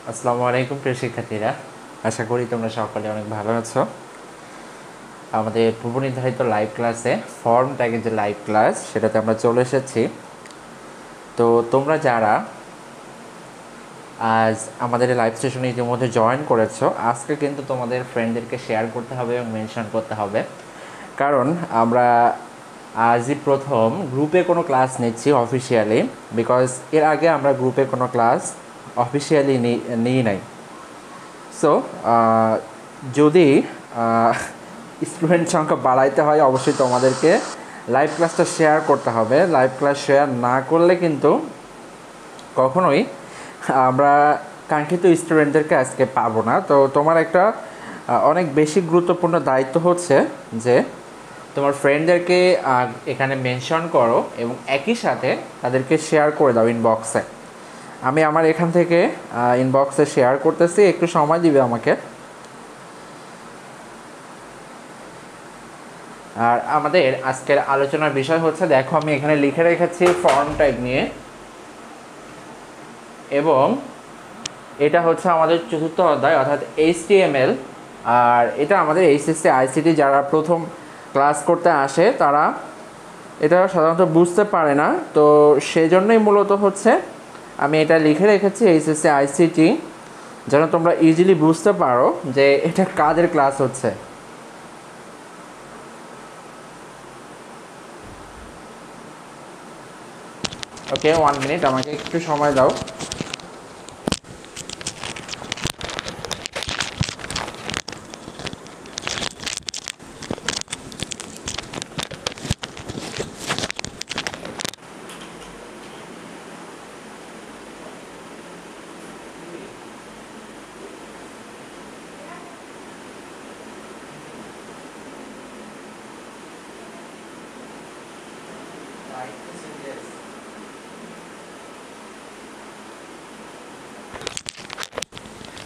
আসসালামু আলাইকুম প্রিয় শিক্ষার্থীরা, আশা করি তোমরা সকলে অনেক ভালো আছো। আমাদের পূর্বনির্ধারিত লাইভ ক্লাসে ফর্ম ট্যাগের যে লাইভ ক্লাস সেটাতে আমরা চলে এসেছি। তো তোমরা যারা আজ আমাদের লাইভ সেশনে ইতিমধ্যে জয়েন করেছো, আজকে কিন্তু তোমাদের ফ্রেন্ডদেরকে শেয়ার করতে হবে এবং মেনশন করতে হবে, কারণ আমরা আজই প্রথম গ্রুপে কোনো ক্লাস নিচ্ছি অফিসিয়ালি। বিকজ এর আগে আমরা গ্রুপে কোনো ক্লাস অফিসিয়ালি নিই নাই। সো যদি স্টুডেন্ট সংখ্যা বাড়াইতে হয়, অবশ্যই তোমাদেরকে লাইভ ক্লাসটা শেয়ার করতে হবে। লাইভ ক্লাস শেয়ার না করলে কিন্তু কখনোই আমরা কাঙ্ক্ষিত স্টুডেন্টদেরকে আজকে পাবো না। তো তোমার একটা অনেক বেশি গুরুত্বপূর্ণ দায়িত্ব হচ্ছে যে তোমার ফ্রেন্ডদেরকে এখানে মেনশন করো এবং একই সাথে তাদেরকে শেয়ার করে দাও ইনবক্সে। আমি আমার এখান থেকে ইনবক্সে শেয়ার করতেছি, একটু সময় দিবে আমাকে। আর আমাদের আজকের আলোচনার বিষয় হচ্ছে, দেখো আমি এখানে লিখে রেখেছি ফর্ম ট্যাগ নিয়ে, এবং এটা হচ্ছে আমাদের চতুর্থ অধ্যায় অর্থাৎ HTML। আর এটা আমাদের HSC ICT যারা প্রথম ক্লাস করতে আসে তারা এটা সাধারণত বুঝতে পারে না, তো সেই জন্যই মূলত হচ্ছে আমি এটা লিখে রেখেছি HSC ICT, যেন তোমরা ইজিলি বুঝতে পারো যে এটা কাদের ক্লাস হচ্ছে। ওকে, 1 মিনিট আমাকে একটু সময় দাও।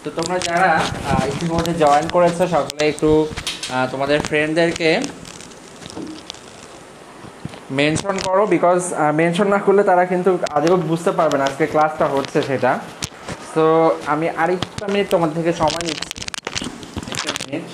তো তোমরা যারা ইতিমধ্যে জয়েন করেছো সকলে একটু তোমাদের ফ্রেন্ডদেরকে মেনশন করো, বিকজ মেনশন না করলে তারা কিন্তু আদৌ বুঝতে পারবে না আজকে ক্লাসটা হচ্ছে সেটা। সো আমি আরেকটা মিনিট তোমাদের থেকে সময় নিচ্ছি, একটা মিনিট।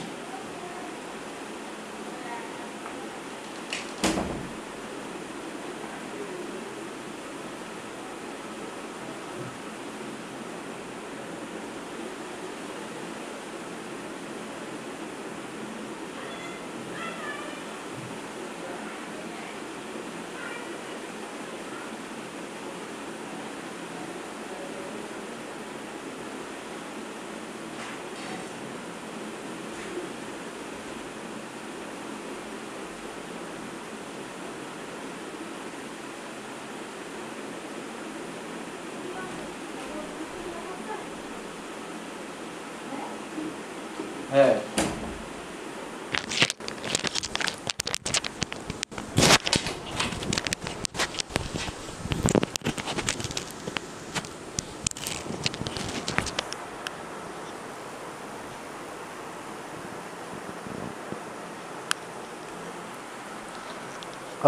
হ্যাঁ,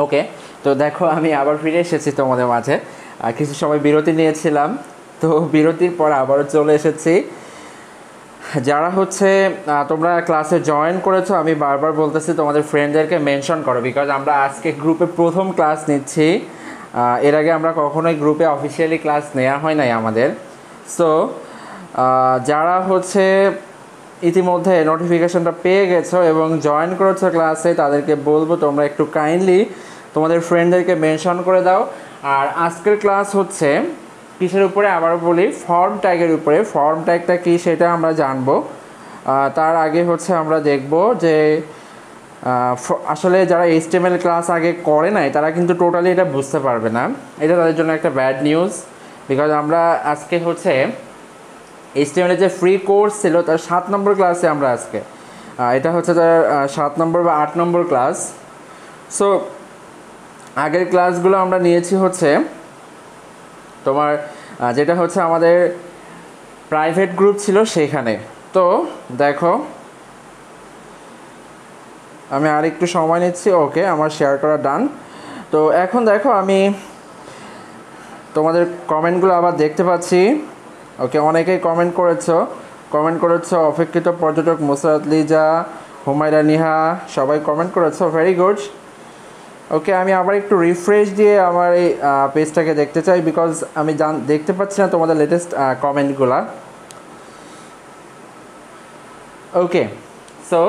ওকে। তো দেখো আমি আবার ফিরে এসেছি তোমাদের মাঝে। কিছু সময় বিরতি নিয়েছিলাম, তো বিরতির পর আবারও চলে এসেছি। যারা হচ্ছে তোমরা ক্লাসে জয়েন করেছো, আমি বারবার বলতেছি তোমাদের ফ্রেন্ডদেরকে মেনশন করো, বিকজ আমরা আজকে গ্রুপে প্রথম ক্লাস নিচ্ছি। এর আগে আমরা কখনোই গ্রুপে অফিসিয়ালি ক্লাস নেওয়া হয় নাই আমাদের। সো যারা হচ্ছে ইতিমধ্যে নোটিফিকেশনটা পেয়ে গেছো এবং জয়েন করেছো ক্লাসে, তাদেরকে বলবো তোমরা একটু কাইন্ডলি তোমাদের ফ্রেন্ডদেরকে মেনশন করে দাও। আর আজকের ক্লাস হচ্ছে কিসের উপরে আবারও বলি, ফর্ম ট্যাগের উপরে। ফর্ম ট্যাগটা কী সেটা আমরা জানবো। তার আগে হচ্ছে আমরা দেখব যে আসলে যারা HTML ক্লাস আগে করে নাই তারা কিন্তু টোটালি এটা বুঝতে পারবে না। এটা তাদের জন্য একটা ব্যাড নিউজ, বিকজ আমরা আজকে হচ্ছে HTML যে ফ্রি কোর্স ছিল তার 7 নম্বর ক্লাসে আমরা আজকে, এটা হচ্ছে তার 7 নম্বর বা 8 নম্বর ক্লাস। সো আগের ক্লাসগুলো আমরা নিয়েছি হচ্ছে তোমার যেটা হচ্ছে আমাদের প্রাইভেট গ্রুপ ছিল সেখানে। তো দেখো আমি আর একটু সময় নিচ্ছি। ওকে, আমার শেয়ার করা ডান। তো এখন দেখো আমি তোমাদের কমেন্টগুলো আবার দেখতে পাচ্ছি। ওকে, অনেকেই কমেন্ট করেছো অপেক্ষিত পর্যটক মুসারাত লিজা, হুমায়রা নিহা, সবাই কমেন্ট করেছো, ভেরি গুড। ওকে, আমি আবার একটু রিফ্রেশ দিয়ে আমার এই পেজটাকে দেখতে চাই, বিকজ আমি দেখতে পাচ্ছি না তোমাদের লেটেস্ট কমেন্টগুলা। ওকে, সো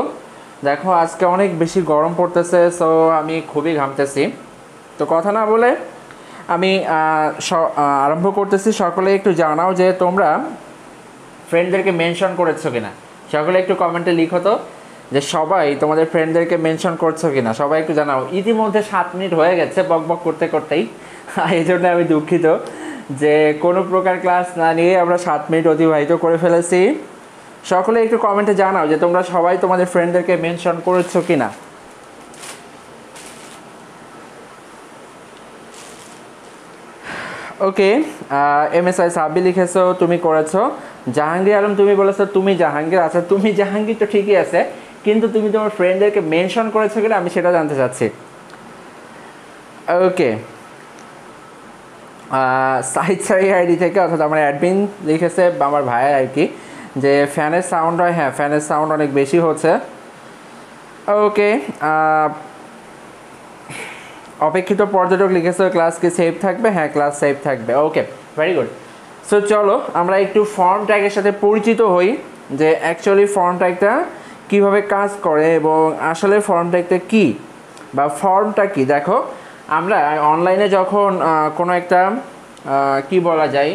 দেখো আজকে অনেক বেশি গরম পড়তেছে, সো আমি খুবই ঘামতেছি। তো কথা না বলে আমি আরম্ভ করতেছি। সকলে একটু জানাও যে তোমরা ফ্রেন্ডদেরকে মেনশন করেছো কিনা, সকলে একটু কমেন্টে লিখো তো যে সবাই তোমাদের ফ্রেন্ডদেরকে মেনশন করছো কিনা, সবাই একটু জানাও। ইতিমধ্যে 7 মিনিট হয়ে গেছে বক বক করতে করতেই, এই জন্য আমি দুঃখিত যে কোনো প্রকার ক্লাস না নিয়ে আমরা 7 মিনিট অতিবাহিত করে ফেলেছি। সকলে একটু কমেন্টে জানাও যে তোমরা সবাই তোমাদের ফ্রেন্ডদেরকে মেনশন করেছো কিনা। ওকে, MSI সাব্বি লিখেছো, তুমি করেছো। জাহাঙ্গীর আলম তুমি বলেছো তুমি জাহাঙ্গীর। আচ্ছা, তুমি জাহাঙ্গীর তো ঠিকই আছে, কিন্তু তুমি তোমার ফ্রেন্ডদেরকে মেনশন করেছো কিনা আমি সেটা জানতে চাচ্ছি। ওকে, সাইড সাই আইডি থেকে, অর্থাৎ আমার অ্যাডমিন লিখেছে, আমার ভাইয়ের আর কি, যে ফ্যানের সাউন্ড হয়। হ্যাঁ, ফ্যানের সাউন্ড অনেক বেশি হচ্ছে। ওকে, অপেক্ষিত পর্যটক লিখেছে ক্লাস কি সেফ থাকবে? হ্যাঁ, ক্লাস সেফ থাকবে। ওকে, ভেরি গুড। সো চলো আমরা একটু ফর্ম ট্যাগের সাথে পরিচিত হই, যে অ্যাকচুয়ালি ফর্ম ট্যাগটা কীভাবে কাজ করে এবং আসলে ফর্ম ট্যাগটা কী বা ফর্মটা কী। দেখো, আমরা অনলাইনে যখন কোনো একটা কি বলা যায়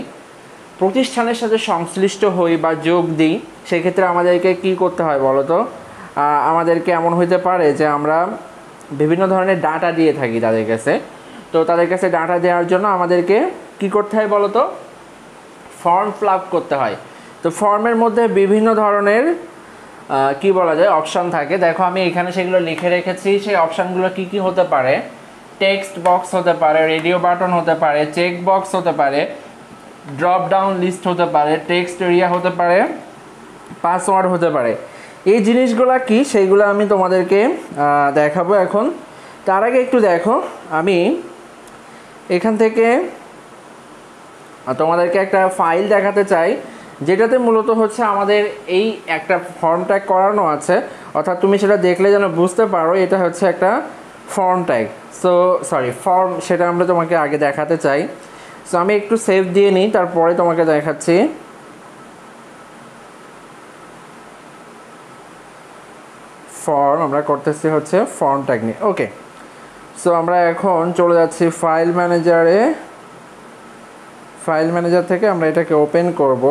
প্রতিষ্ঠানের সাথে সংশ্লিষ্ট হই বা যোগ দিই, সেক্ষেত্রে আমাদেরকে কি করতে হয় বলো তো? আমাদেরকে এমন হইতে পারে যে আমরা বিভিন্ন ধরনের ডাটা দিয়ে থাকি তাদের কাছে। তো তাদের কাছে ডাটা দেওয়ার জন্য আমাদেরকে কি করতে হয় বলো তো? ফর্ম ফিল আপ করতে হয়। তো ফর্মের মধ্যে বিভিন্ন ধরনের কি বলা যায় অপশান থাকে। দেখো আমি এখানে সেগুলো লিখে রেখেছি। সেই অপশানগুলো কি কি হতে পারে? টেক্সট বক্স হতে পারে, রেডিও বাটন হতে পারে, চেক বক্স হতে পারে, ড্রপ ডাউন লিস্ট হতে পারে, টেক্সট এরিয়া হতে পারে, পাসওয়ার্ড হতে পারে। এই জিনিসগুলো কি সেইগুলো আমি তোমাদেরকে দেখাবো এখন। তার আগে একটু দেখো, আমি এখান থেকে তোমাদেরকে একটা ফাইল দেখাতে চাই, যেটাতে মূলত হচ্ছে আমাদের এই একটা ফর্ম ট্যাগ করানো আছে। অর্থাৎ তুমি সেটা দেখলে যেন বুঝতে পারো এটা হচ্ছে একটা ফর্ম ট্যাগ। সো ফর্ম, সেটা আমরা তোমাকে আগে দেখাতে চাই। সো আমি একটু সেভ দিয়ে নিই, তারপরে তোমাকে দেখাচ্ছি। ফর্ম আমরা করতেছি হচ্ছে ফর্ম ট্যাগ নিয়ে। ওকে, সো আমরা এখন চলে যাচ্ছি ফাইল ম্যানেজারে। ফাইল ম্যানেজার থেকে আমরা এটাকে ওপেন করব।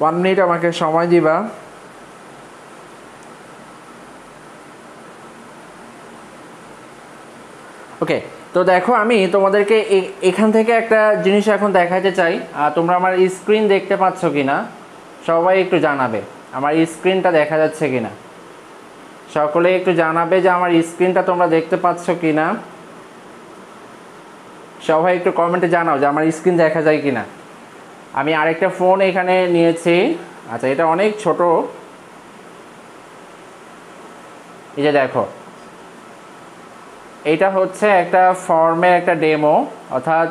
ওয়ান মিনিট আমাকে সময় দিবা। ওকে, তো দেখো আমি তোমাদেরকে এখান থেকে একটা জিনিস এখন দেখাতে চাই। তোমরা আমার স্ক্রিন দেখতে পাচ্ছ কি না সবাই একটু জানাবে, আমার স্ক্রিনটা দেখা যাচ্ছে কি না। সকলে একটু জানাবে যে আমার স্ক্রিনটা তোমরা দেখতে পাচ্ছ কি না। সবাই একটু কমেন্টে জানাও যে আমার স্ক্রিন দেখা যায় কি না। আমি আরেকটা ফোন এখানে নিয়েছি। আচ্ছা, এটা অনেক ছোট। এই যে দেখো, এটা হচ্ছে একটা ফর্মের একটা ডেমো। অর্থাৎ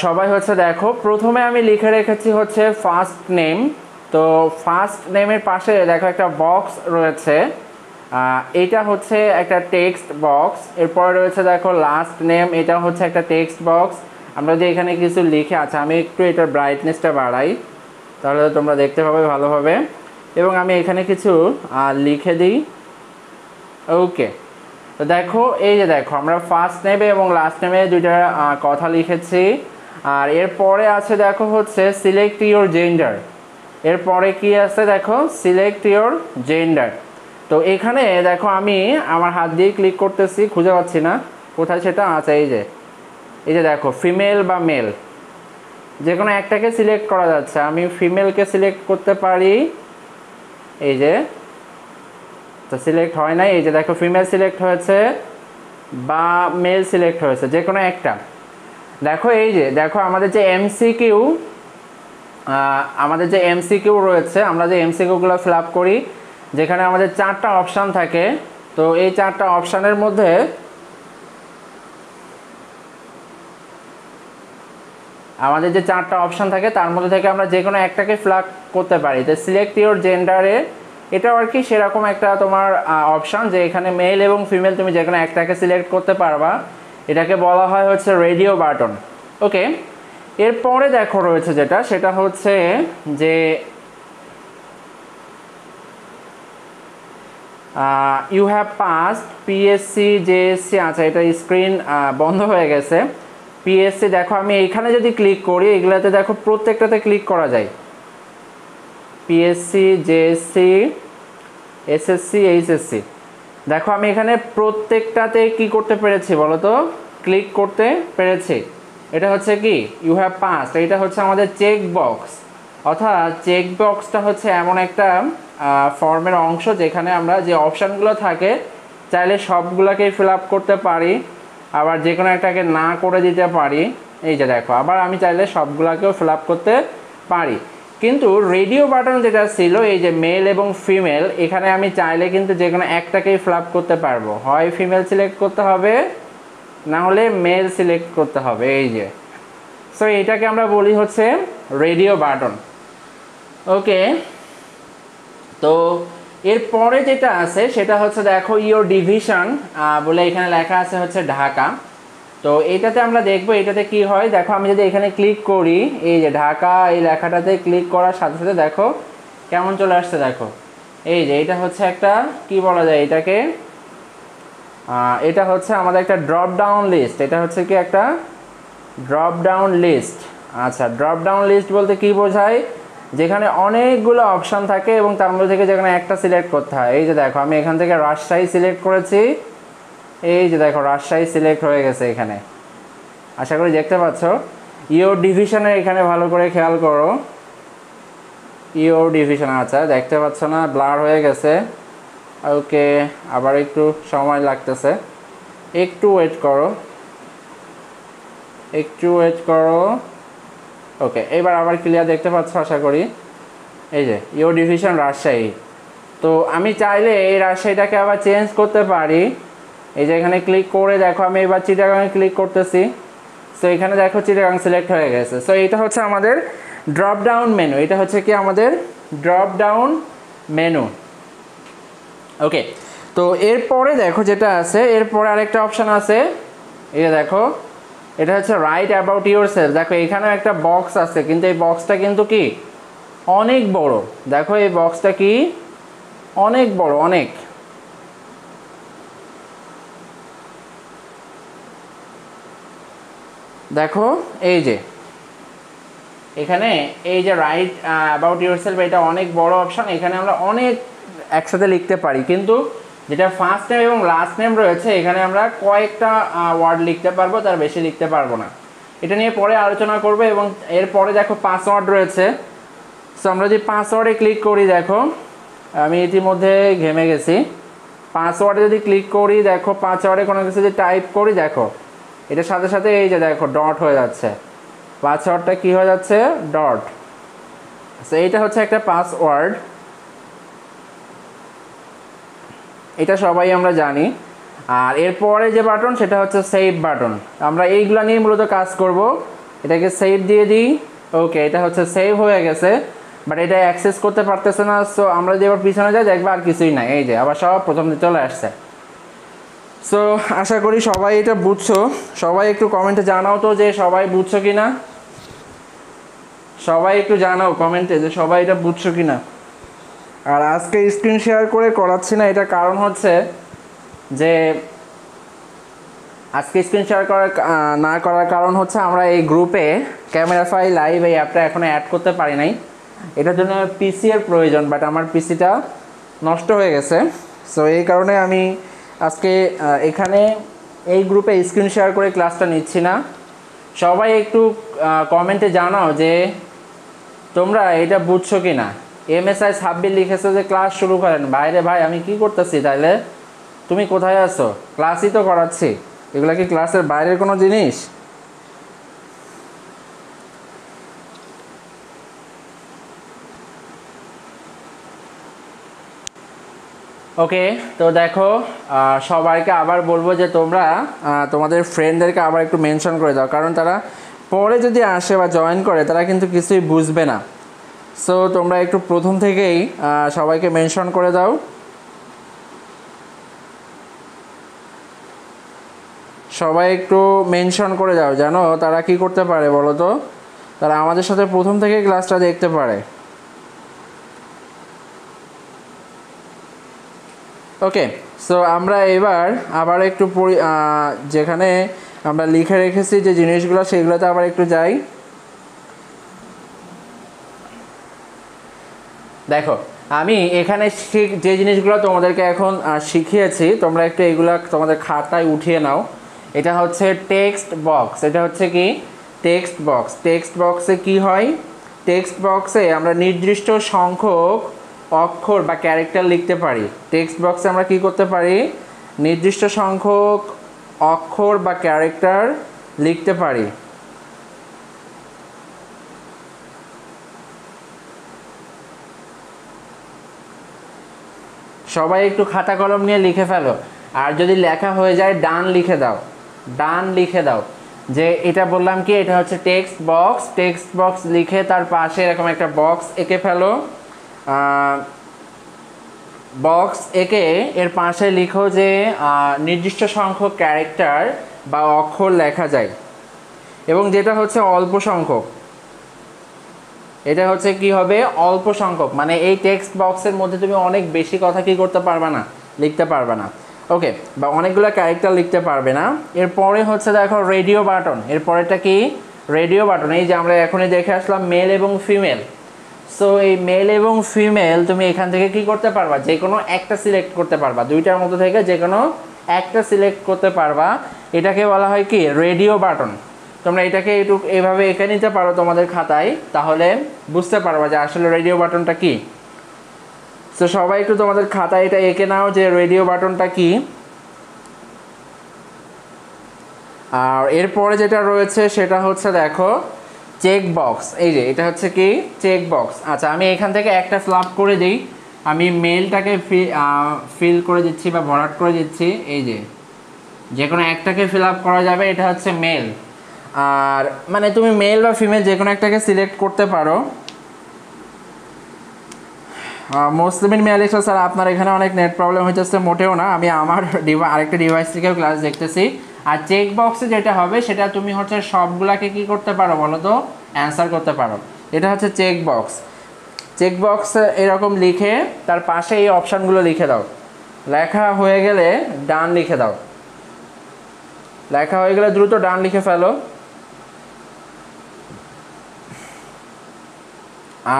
সবাই হচ্ছে দেখো, প্রথমে আমি লিখে রেখেছি হচ্ছে ফার্স্ট নেম। তো ফার্স্ট নেমের পাশে দেখো একটা বক্স রয়েছে, এটা হচ্ছে একটা টেক্সট বক্স। এরপরে রয়েছে দেখো লাস্ট নেম, এটা হচ্ছে একটা টেক্সট বক্স। আমরা যদি এখানে কিছু লিখে, আচ্ছা আমি একটু এটার ব্রাইটনেসটা বাড়াই, তাহলে তোমরা দেখতে পাবে ভালোভাবে। এবং আমি এখানে কিছু লিখে দিই। ওকে, তো দেখো এই যে দেখো আমরা ফার্স্ট নেমে এবং লাস্ট নেমে দুইটা কথা লিখেছি। আর এরপরে আছে দেখো হচ্ছে সিলেক্ট ইওর জেন্ডার। এরপরে কি আছে দেখো সিলেক্ট ইওর জেন্ডার। তো এখানে দেখো আমি আমার হাত দিয়ে ক্লিক করতেছি, খুঁজে পাচ্ছি না কোথায় সেটা। আচ্ছা এই যে দেখো ফিমেল বা মেল, যে কোনো একটাকে সিলেক্ট করা যাচ্ছে। আমি ফিমেলকে সিলেক্ট করতে পারি, এই যে, তো সিলেক্ট হয় নাই। এই যে দেখো ফিমেল সিলেক্ট হয়েছে বা মেল সিলেক্ট হয়েছে, যে কোনো একটা। দেখো এই যে দেখো আমাদের যে এমসিকিউ আমাদের যে এমসিকিউ রয়েছে, আমরা যে এমসিকিউগুলো ফিল আপ করি, যেখানে আমাদের 4টা অপশান থাকে। তো এই 4টা অপশানের মধ্যে আমাদের যে 4টা অপশান থাকে তার মধ্যে থেকে আমরা যে কোনো একটাকে ফিল আপ করতে পারি। তো সিলেক্ট ইউর জেন্ডারে এটাও আর কি সেরকম একটা তোমার অপশান, যে এখানে মেল এবং ফিমেল তুমি যে কোনো একটাকে সিলেক্ট করতে পারবা। এটাকে বলা হয় হচ্ছে রেডিও বাটন। ওকে, এরপরে দেখো রয়েছে যেটা, সেটা হচ্ছে যে you have passed PSC JSC. আচ্ছা, এটা স্ক্রিন বন্ধ হয়ে গেছে। পিএসসি দেখো, আমি এইখানে যদি ক্লিক করি, এগুলাতে দেখো প্রত্যেকটাতে ক্লিক করা যায়। পিএসসি জেএসসি এসএসসি এইচএসসি, দেখো আমি এখানে প্রত্যেকটাতে কি করতে পেরেছি বলো তো, ক্লিক করতে পেরেছি। এটা হচ্ছে কি ইউ হ্যাভ পাসড, এটা হচ্ছে আমাদের চেক বক্স। অর্থাৎ চেক বক্সটা হচ্ছে এমন একটা ফর্মের অংশ যেখানে আমরা যে অপশানগুলো থাকে চাইলে সবগুলোকেই ফিল আপ করতে পারি, আবার যে কোনো একটাকে না করে দিতে পারি। এই যে দেখো, আবার আমি চাইলে সবগুলোকেও ফিল আপ করতে পারি। কিন্তু রেডিও বাটন যেটা ছিল, এই যে মেল এবং ফিমেল, এখানে আমি চাইলে কিন্তু যে কোনো একটাকেই ফিল আপ করতে পারবো। হয় ফিমেল সিলেক্ট করতে হবে, না হলে মেল সিলেক্ট করতে হবে। এই যে, সো এটাকে আমরা বলি হচ্ছে রেডিও বাটন। ওকে, তো এরপরে যেটা আছে সেটা হচ্ছে দেখো ইওর ডিভিশন বলে এখানে লেখা আছে হচ্ছে ঢাকা। তো এইটাতে আমরা দেখবো এটাতে কি হয়। দেখো আমি যদি এখানে ক্লিক করি, এই যে ঢাকা এই লেখাটাতে ক্লিক করার সাথে সাথে দেখো কেমন চলে আসছে। দেখো এই যে এটা হচ্ছে একটা কি বলা যায় এটাকে, এটা হচ্ছে আমাদের একটা ড্রপ ডাউন লিস্ট। এটা হচ্ছে কি একটা ড্রপ ডাউন লিস্ট। আচ্ছা, ড্রপ ডাউন লিস্ট বলতে কি বোঝায়, যেখানে অনেকগুলো অপশান থাকে এবং তার মধ্যে থেকে যেখানে একটা সিলেক্ট করতে হয়। এই যে দেখো আমি এখান থেকে রাজশাহী সিলেক্ট করেছি, এই যে দেখো রাজশাহী সিলেক্ট হয়ে গেছে এখানে, আশা করি দেখতে পাচ্ছ। ইওর ডিভিশনে এখানে ভালো করে খেয়াল করো, ইওর ডিভিশন। আচ্ছা, দেখতে পাচ্ছ না, ব্লার হয়ে গেছে। ওকে, আবার একটু সময় লাগতেছে, একটু ওয়েট করো, একটু ওয়েট করো। ওকে, এবার আবার ক্লিয়ার দেখতে পাচ্ছ আশা করি। এই যে ইওর ডিভিশন রাজশাহী। তো আমি চাইলে এই রাজশাহীটাকে আবার চেঞ্জ করতে পারি। এই যে এখানে ক্লিক করে দেখো আমি এবার চিটাগাংয়ে ক্লিক করতেছি। সো এখানে দেখো চিটাগাং সিলেক্ট হয়ে গেছে। সো এটা হচ্ছে আমাদের ড্রপ ডাউন মেনু, এটা হচ্ছে কি আমাদের ড্রপ ডাউন মেনু। ওকে, তো এরপরে দেখো যেটা আছে, এরপরে আরেকটা অপশান আছে। এই যে দেখো এটা হচ্ছে রাইট অ্যাবাউট ইউর সেলফ। দেখো এখানেও একটা বক্স আছে, কিন্তু এই বক্সটা কিন্তু কি অনেক বড়। দেখো এই বক্সটা কি অনেক বড়, অনেক। দেখো এই যে এখানে এই যে রাইট অ্যাবাউট ইউরসেলফ, এটা অনেক বড় অপশন। এখানে আমরা অনেক একসাথে লিখতে পারি, কিন্তু যেটা ফার্স্ট নেম এবং লাস্ট নেম রয়েছে এখানে আমরা কয়েকটা ওয়ার্ড লিখতে পারবো, তার বেশি লিখতে পারবো না। এটা নিয়ে পরে আলোচনা করবো। এবং এরপরে দেখো পাসওয়ার্ড রয়েছে। সো আমরা যদি পাসওয়ার্ডে ক্লিক করি, দেখো আমি ইতিমধ্যে ঘেমে গেছি। পাসওয়ার্ডে যদি ক্লিক করি, দেখো পাসওয়ার্ডে কোনো কিছু যদি টাইপ করি, দেখো এটার সাথে সাথে এই যে দেখো ডট হয়ে যাচ্ছে, পাসওয়ার্ডটা কি হয়ে যাচ্ছে, ডট। সো এইটা হচ্ছে একটা পাসওয়ার্ড, এটা সবাই আমরা জানি। আর এরপরে যে বাটন সেটা হচ্ছে সেভ বাটন। আমরা এইগুলা নিয়ে মূলত কাজ করব। এটাকে সেভ দিয়ে দিই। ওকে, এটা হচ্ছে সেভ হয়ে গেছে, বাট এটা অ্যাক্সেস করতে পারতেছে না। সো আমরা যে এবার পিছনে যাই দেখবো আর কিছুই নাই, এই যে আবার সব প্রথম দিকে চলে আসছে। সো আশা করি সবাই এটা বুঝছো। সবাই একটু কমেন্টে জানাও তো যে সবাই বুঝছো কিনা, সবাই একটু জানাও কমেন্টে যে সবাই এটা বুঝছো কিনা। আর আজকে স্ক্রিন শেয়ার করে করাচ্ছি না, এটা কারণ হচ্ছে যে আজকে স্ক্রিন শেয়ার না করার কারণ হচ্ছে আমরা এই গ্রুপে ক্যামেরাফাই লাইভ এই অ্যাপটা এখনও অ্যাড করতে পারি নাই। এটার জন্য পিসি এর প্রয়োজন, বাট আমার পিসিটা নষ্ট হয়ে গেছে। সো এই কারণে আমি আজকে এখানে এই গ্রুপে স্ক্রিন শেয়ার করে ক্লাসটা নিচ্ছি না। সবাই একটু কমেন্টে জানাও যে তোমরা এটা বুঝছো কি না। MSI সাব্বির লিখেছে যে ক্লাস শুরু করেন। বাইরে ভাই আমি কি করতেছি, তাইলে তুমি কোথায় আছো? ক্লাসই তো করাচ্ছি, এগুলা কি ক্লাসের বাইরের কোনো জিনিস? ওকে, তো দেখো সবাইকে আবার বলবো যে তোমরা তোমাদের ফ্রেন্ডদেরকে আবার একটু মেনশন করে দাও, কারণ তারা পরে যদি আসে বা জয়েন করে তারা কিন্তু কিছুই বুঝবে না। সো তোমরা একটু প্রথম থেকেই সবাইকে মেনশন করে দাও। সবাই একটু মেনশন করে দাও, জানো তারা কি করতে পারে বলো তো, তারা আমাদের সাথে প্রথম থেকেই ক্লাসটা দেখতে পারে। ওকে, সো আমরা এবার আবার একটু যেখানে আমরা লিখে রেখেছি যে জিনিসগুলো সেগুলোতে আবার একটু যাই। দেখো আমি এখানে যে জিনিসগুলো তোমাদেরকে এখন শিখিয়েছি তোমরা একটু এগুলা তোমাদের খাতায় উঠিয়ে নাও। এটা হচ্ছে টেক্সট বক্স। এটা হচ্ছে কি টেক্সট বক্স। টেক্সট বক্সে কি হয়, টেক্সট বক্সে আমরা নির্দিষ্ট সংখ্যক অক্ষর বা ক্যারেক্টার লিখতে পারি। টেক্সট বক্সে আমরা কি করতে পারি, নির্দিষ্ট সংখ্যক অক্ষর বা ক্যারেক্টার লিখতে পারি। সবাই একটু খাতা কলম নিয়ে লিখে ফেলো, আর যদি লেখা হয়ে যায় ডান লিখে দাও, ডান লিখে দাও। যে এটা বললাম কি, এটা হচ্ছে টেক্সট বক্স। টেক্সট বক্স লিখে তার পাশে এরকম একটা বক্স এঁকে ফেলো। বক্স এঁকে এর পাশে লিখো যে নির্দিষ্ট সংখ্যক ক্যারেক্টার বা অক্ষর লেখা যায়, এবং যেটা হচ্ছে অল্প সংখ্যক, এটা হচ্ছে কি হবে অল্প সংখ্যক, মানে এই টেক্সট বক্সের মধ্যে তুমি অনেক বেশি কথা কি করতে পারবে না, লিখতে পারবে না। ওকে, বা অনেকগুলো ক্যারেক্টার লিখতে পারবে না। এরপরে হচ্ছে দেখো রেডিও বাটন। এরপরেটা কি রেডিও বাটন। এই যে আমরা এখনই দেখে আসলাম মেল এবং ফিমেল। সো এই মেল এবং ফিমেল তুমি এখান থেকে কি করতে পারবা, যে কোনো একটা সিলেক্ট করতে পারবা, দুইটার মধ্যে থেকে যে কোনো একটা সিলেক্ট করতে পারবা। এটাকে বলা হয় কি রেডিও বাটন। তোমরা এটাকে একটু এভাবে এঁকে নিতে পারো তোমাদের খাতায়, তাহলে বুঝতে পারবা যে আসলে রেডিও বাটনটা কি। সো সবাই একটু তোমাদের খাতায় এটা এঁকে নাও যে রেডিও বাটনটা কি। আর এরপরে যেটা রয়েছে সেটা হচ্ছে দেখো চেক বক্স। এই যে এটা হচ্ছে কি চেক বক্স। আচ্ছা, আমি এখান থেকে একটা ফ্লাপ করে দিই। আমি মেলটাকে ফিল করে দিচ্ছি বা ভরাট করে দিচ্ছি। এই যে কোনো একটাকে ফিল আপ করা যাবে, এটা হচ্ছে মেল। আর মানে তুমি মেল বা ফিমেল যে কোনো একটাকে সিলেক্ট করতে পারো। মুসলিমিন মেয়ালিশা স্যার, আপনার এখানে অনেক নেট প্রবলেম হচ্ছে। মোটেও না, আমি আমার আরেকটা ডিভাইস থেকেও ক্লাস দেখতেছি। আর চেক বক্সে যেটা হবে সেটা তুমি হচ্ছে সবগুলাকে কি করতে পারো বলো তো, অ্যান্সার করতে পারো। এটা হচ্ছে চেক বক্স। চেক বক্স এরকম লিখে তার পাশে এই অপশানগুলো লিখে দাও। লেখা হয়ে গেলে ডান লিখে দাও। লেখা হয়ে গেলে দ্রুত ডান লিখে ফেলো।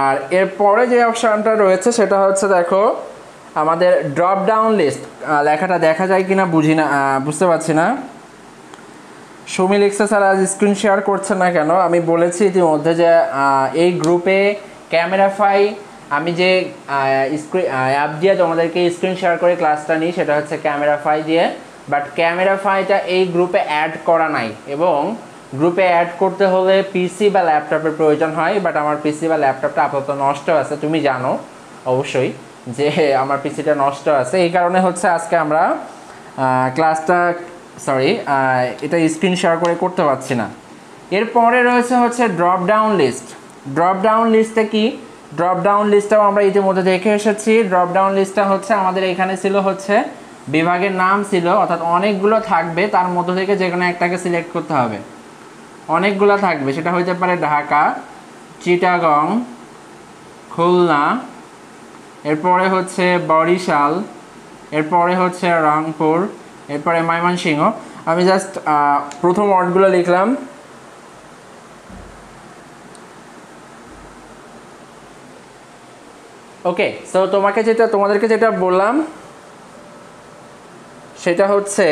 আর এরপরে যে অপশানটা রয়েছে সেটা হচ্ছে দেখো আমাদের ড্রপ ডাউন লিস্ট। লেখাটা দেখা যায় কিনা বুঝতে পারছি না। সুমি লিখছে স্যার আজ স্ক্রিন শেয়ার করছে না কেন। আমি বলেছি ইতিমধ্যে যে এই গ্রুপে ক্যামেরাফাই, আমি যে অ্যাপ দিয়ে তোমাদেরকে স্ক্রিন শেয়ার করে ক্লাসটা নিই সেটা হচ্ছে ক্যামেরাফাই দিয়ে, বাট ক্যামেরাফাইটা এই গ্রুপে অ্যাড করা নাই, এবং গ্রুপে অ্যাড করতে হলে পিসি বা ল্যাপটপের প্রয়োজন হয়। বাট আমার পিসি বা ল্যাপটপটা আপাতত নষ্ট আছে, তুমি জানো অবশ্যই যে আমার পিসিটা নষ্ট আছে। এই কারণে হচ্ছে আজকে আমরা ক্লাসটা এটা স্ক্রিন শেয়ার করে করতে পারছি না। এরপরে রয়েছে হচ্ছে drop down list. Drop down লিস্টে কি, ড্রপ ডাউন লিস্টটাও আমরা ইতিমধ্যে দেখে এসেছি। ড্রপ ডাউন লিস্টটা হচ্ছে আমাদের এখানে ছিল হচ্ছে বিভাগের নাম ছিল, অর্থাৎ অনেকগুলো থাকবে, তার মধ্য থেকে যে কোনো একটাকে সিলেক্ট করতে হবে। অনেকগুলো থাকবে, সেটা হতে পারে ঢাকা, চিটাগং, খুলনা, এরপরে হচ্ছে বরিশাল, এরপরে হচ্ছে রংপুর, এরপরে ময়মনসিংহ। আমি জাস্ট প্রথম ওয়ার্ডগুলো লিখলাম। ওকে, সো তোমাদেরকে যেটা বললাম সেটা হচ্ছে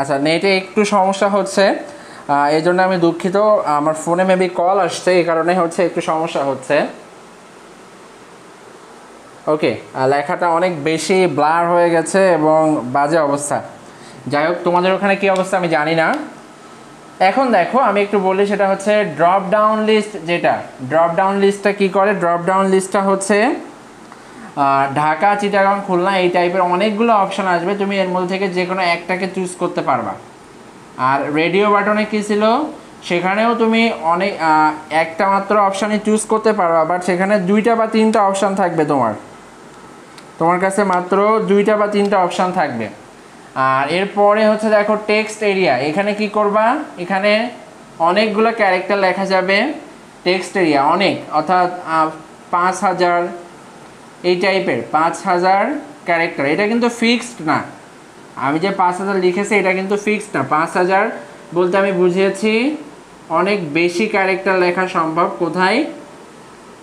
আচ্ছা, নেটে একটু সমস্যা হচ্ছে, এই জন্য আমি দুঃখিত। আমার ফোনে মেবি কল আসছে, এই কারণে হচ্ছে একটু সমস্যা হচ্ছে। ওকে, লেখাটা অনেক বেশি ব্লার হয়ে গেছে এবং বাজে অবস্থা। যাই হোক, তোমাদের ওখানে কী অবস্থা আমি জানি না। এখন দেখো আমি একটু বলি, সেটা হচ্ছে ড্রপ ডাউন লিস্ট। যেটা ড্রপ ডাউন লিস্টটা কী করে, ড্রপ ডাউন লিস্টটা হচ্ছে ঢাকা, চিটাগাং, খুলনা এই টাইপের অনেকগুলো অপশান আসবে, তুমি এর মধ্যে থেকে যে কোনো একটাকে চুজ করতে পারবা। আর রেডিও বাটনে কী ছিল, সেখানেও তুমি অনেক একটা মাত্র অপশানই চুজ করতে পারবা, বাট সেখানে 2টা বা 3টা অপশান থাকবে, তোমার কাছে মাত্র 2টা বা 3টা অপশান থাকবে। আর এরপরে হচ্ছে দেখো টেক্সট এরিয়া, এখানে কি করবা, এখানে অনেকগুলো ক্যারেক্টার লেখা যাবে। টেক্সট এরিয়া অনেক, অর্থাৎ 5000 এই টাইপের 5000 ক্যারেক্টার। এটা কিন্তু ফিক্সড না, আমি যে 5000 লিখেছি এটা কিন্তু ফিক্সড না। 5000 বলতে আমি বুঝিয়েছি অনেক বেশি ক্যারেক্টার লেখা সম্ভব। কোথায়?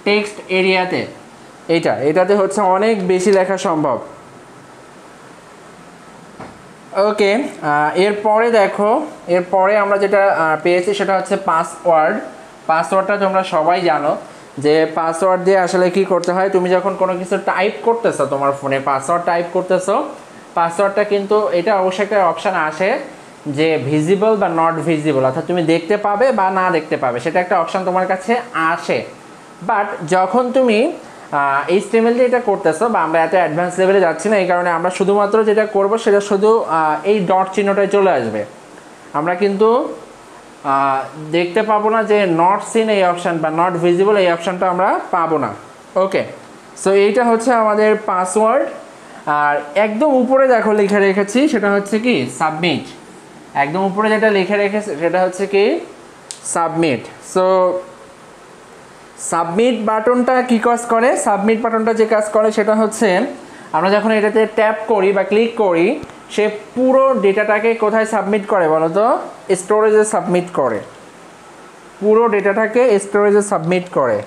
টেক্সট এরিয়াতে। এটাতে হচ্ছে অনেক বেশি লেখা সম্ভব। ওকে, এরপরে দেখো, এরপরে আমরা যেটা পেয়েছি সেটা হচ্ছে পাসওয়ার্ড। পাসওয়ার্ডটা তোমরা সবাই জানো যে পাসওয়ার্ড দিয়ে আসলে কি করতে হয়। তুমি যখন কোনো কিছু টাইপ করতেছো, তোমার ফোনে পাসওয়ার্ড টাইপ করতেছো, পাসওয়ার্ডটা কিন্তু এটা অবশ্যই একটা অপশান আসে যে ভিজিবল বা নট ভিজিবল, অর্থাৎ তুমি দেখতে পাবে বা না দেখতে পাবে, সেটা একটা অপশান তোমার কাছে আসে। বাট যখন তুমি HTML দিয়ে এটা করতেছো, বা আমরা এত অ্যাডভান্স লেভেলে যাচ্ছি না, এই কারণে আমরা শুধুমাত্র যেটা করব সেটা শুধু এই ডট চিহ্নটায় চলে আসবে। আমরা কিন্তু দেখতে পাবো না যে নট সিন এই অপশান বা নট ভিজিবল এই অপশানটা আমরা পাবো না। ওকে, সো এইটা হচ্ছে আমাদের পাসওয়ার্ড। আর একদম উপরে দেখো লিখে রেখেছি সেটা হচ্ছে কি সাবমিট। একদম উপরে যেটা লিখে রেখেছি সেটা হচ্ছে কি সাবমিট। সো সাবমিট বাটনটা কী কাজ করে, সাবমিট বাটনটা যে কাজ করে সেটা হচ্ছে আমরা যখন এটাতে ট্যাপ করি বা ক্লিক করি, সে পুরো ডেটাটাকে কোথায় সাবমিট করে বলো তো? স্টোরেজে সাবমিট করে। পুরো ডেটাটাকে স্টোরেজে সাবমিট করে।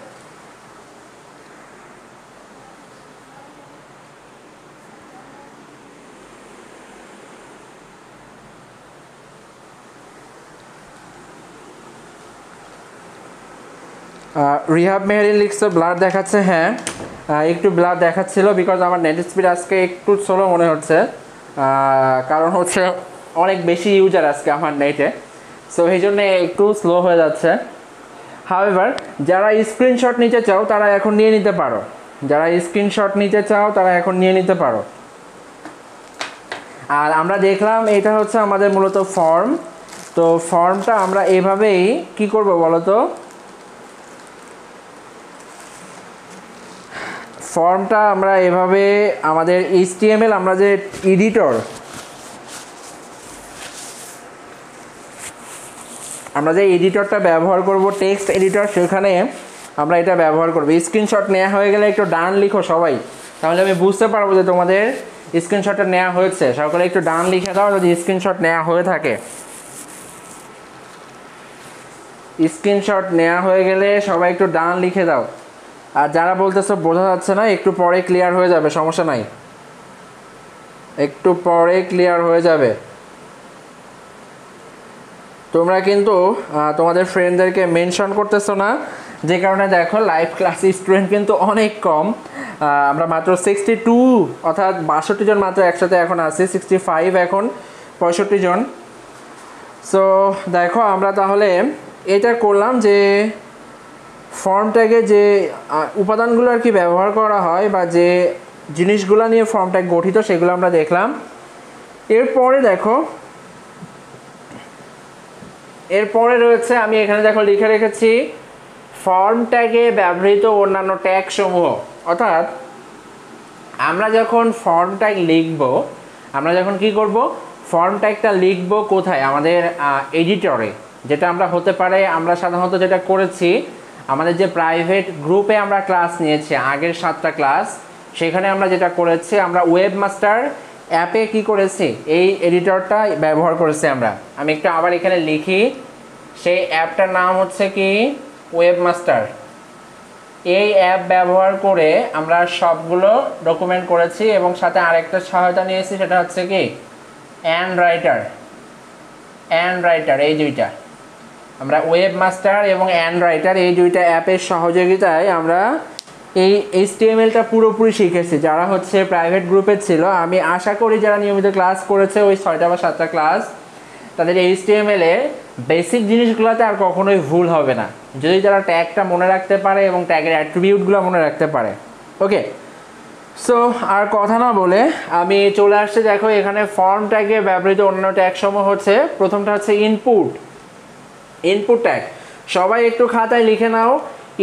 রিহাব মেহেরি লিখছে ব্লার দেখাচ্ছে। হ্যাঁ, একটু ব্লার দেখাচ্ছিল, বিকজ আমার নেট স্পিড আজকে একটু স্লো মনে হচ্ছে, কারণ হচ্ছে অনেক বেশি ইউজার আজকে আমার নেটে, সো এই জন্য একটু স্লো হয়ে যাচ্ছে। হাউএভার, যারা স্ক্রিনশট নিতে চাও তারা এখন নিয়ে নিতে পারো। যারা স্ক্রিনশট নিতে চাও তারা এখন নিয়ে নিতে পারো। আর আমরা দেখলাম এটা হচ্ছে আমাদের মূলত ফর্ম। তো ফর্মটা আমরা এভাবেই কি করব বলো তো? ফর্মটা আমরা এভাবে আমাদের HTML আমরা যে এডিটর, আমরা যে এডিটরটা ব্যবহার করব টেক্সট এডিটর, সেখানে আমরা এটা ব্যবহার করব। স্ক্রিনশট নেওয়া হয়ে গেলে একটু ডান লিখো সবাই, তাহলে আমি বুঝতে পারবো যে তোমাদের স্ক্রিনশটটা নেওয়া হয়েছে। সকলে একটু ডান লিখে দাও যদি স্ক্রিনশট নেওয়া হয়ে থাকে। স্ক্রিনশট নেওয়া হয়ে গেলে সবাই একটু ডান লিখে দাও। আর যারা বলতেছো বোঝা যাচ্ছে না, একটু পরে ক্লিয়ার হয়ে যাবে, সমস্যা নাই, একটু পরে ক্লিয়ার হয়ে যাবে। তোমরা কিন্তু তোমাদের ফ্রেন্ডদেরকে মেনশন করতেছো না, যে কারণে দেখো লাইভ ক্লাস স্টুডেন্ট কিন্তু অনেক কম। আমরা মাত্র 62 অর্থাৎ 62 জন মাত্র একসাথে এখন আছি, 65 এখন 65 জন। সো দেখো আমরা তাহলে এটা করলাম যে ফর্ম ট্যাগে যে উপাদানগুলো আর কি ব্যবহার করা হয় বা যে জিনিসগুলো নিয়ে ফর্ম ট্যাগ গঠিত সেগুলো আমরা দেখলাম। এরপরে দেখো, এরপরে রয়েছে, আমি এখানে দেখো লিখে রেখেছি ফর্ম ট্যাগে ব্যবহৃত অন্যান্য ট্যাগ সমূহ। অর্থাৎ আমরা যখন ফর্ম ট্যাগ লিখব, আমরা যখন কি করব, ফর্ম ট্যাগটা লিখব কোথায়? আমাদের এডিটরে, যেটা আমরা হতে পারে, আমরা সাধারণত যেটা করেছি আমাদের যে প্রাইভেট গ্রুপে আমরা ক্লাস নিয়েছি আগের 7টা ক্লাস, সেখানে আমরা যেটা করেছি, আমরা ওয়েবমাস্টার অ্যাপে কি করেছি, এই এডিটরটা ব্যবহার করেছি আমরা। আমি একটু আবার এখানে লিখি, সেই অ্যাপটার নাম হচ্ছে কি ওয়েবমাস্টার। এই অ্যাপ ব্যবহার করে আমরা সবগুলো ডকুমেন্ট করেছি এবং সাথে আরেকটা সহায়তা নিয়েছি, সেটা হচ্ছে কি অ্যান্ডরাইটার। এই দুইটা আমরা ওয়েবমাস্টার এবং অ্যান্ডরাইটার এই দুইটা অ্যাপের সহযোগিতায় আমরা এই HTMLটা পুরোপুরি শিখেছি। যারা হচ্ছে প্রাইভেট গ্রুপে ছিল, আমি আশা করি যারা নিয়মিত ক্লাস করেছে ওই 6টা বা 7টা ক্লাস, তাদের HTML-এ বেসিক জিনিসগুলোতে আর কখনোই ভুল হবে না যদি তারা ট্যাগটা মনে রাখতে পারে এবং ট্যাগের অ্যাট্রিবিউটগুলো মনে রাখতে পারে। ওকে, সো আর কথা না বলে আমি চলে আসছি। দেখো এখানে ফর্ম ট্যাগে ব্যবহৃত অন্যান্য ট্যাগ সমূহ হচ্ছে, প্রথমটা হচ্ছে ইনপুট ট্যাগ। সবাই একটু খাতায় লিখে নাও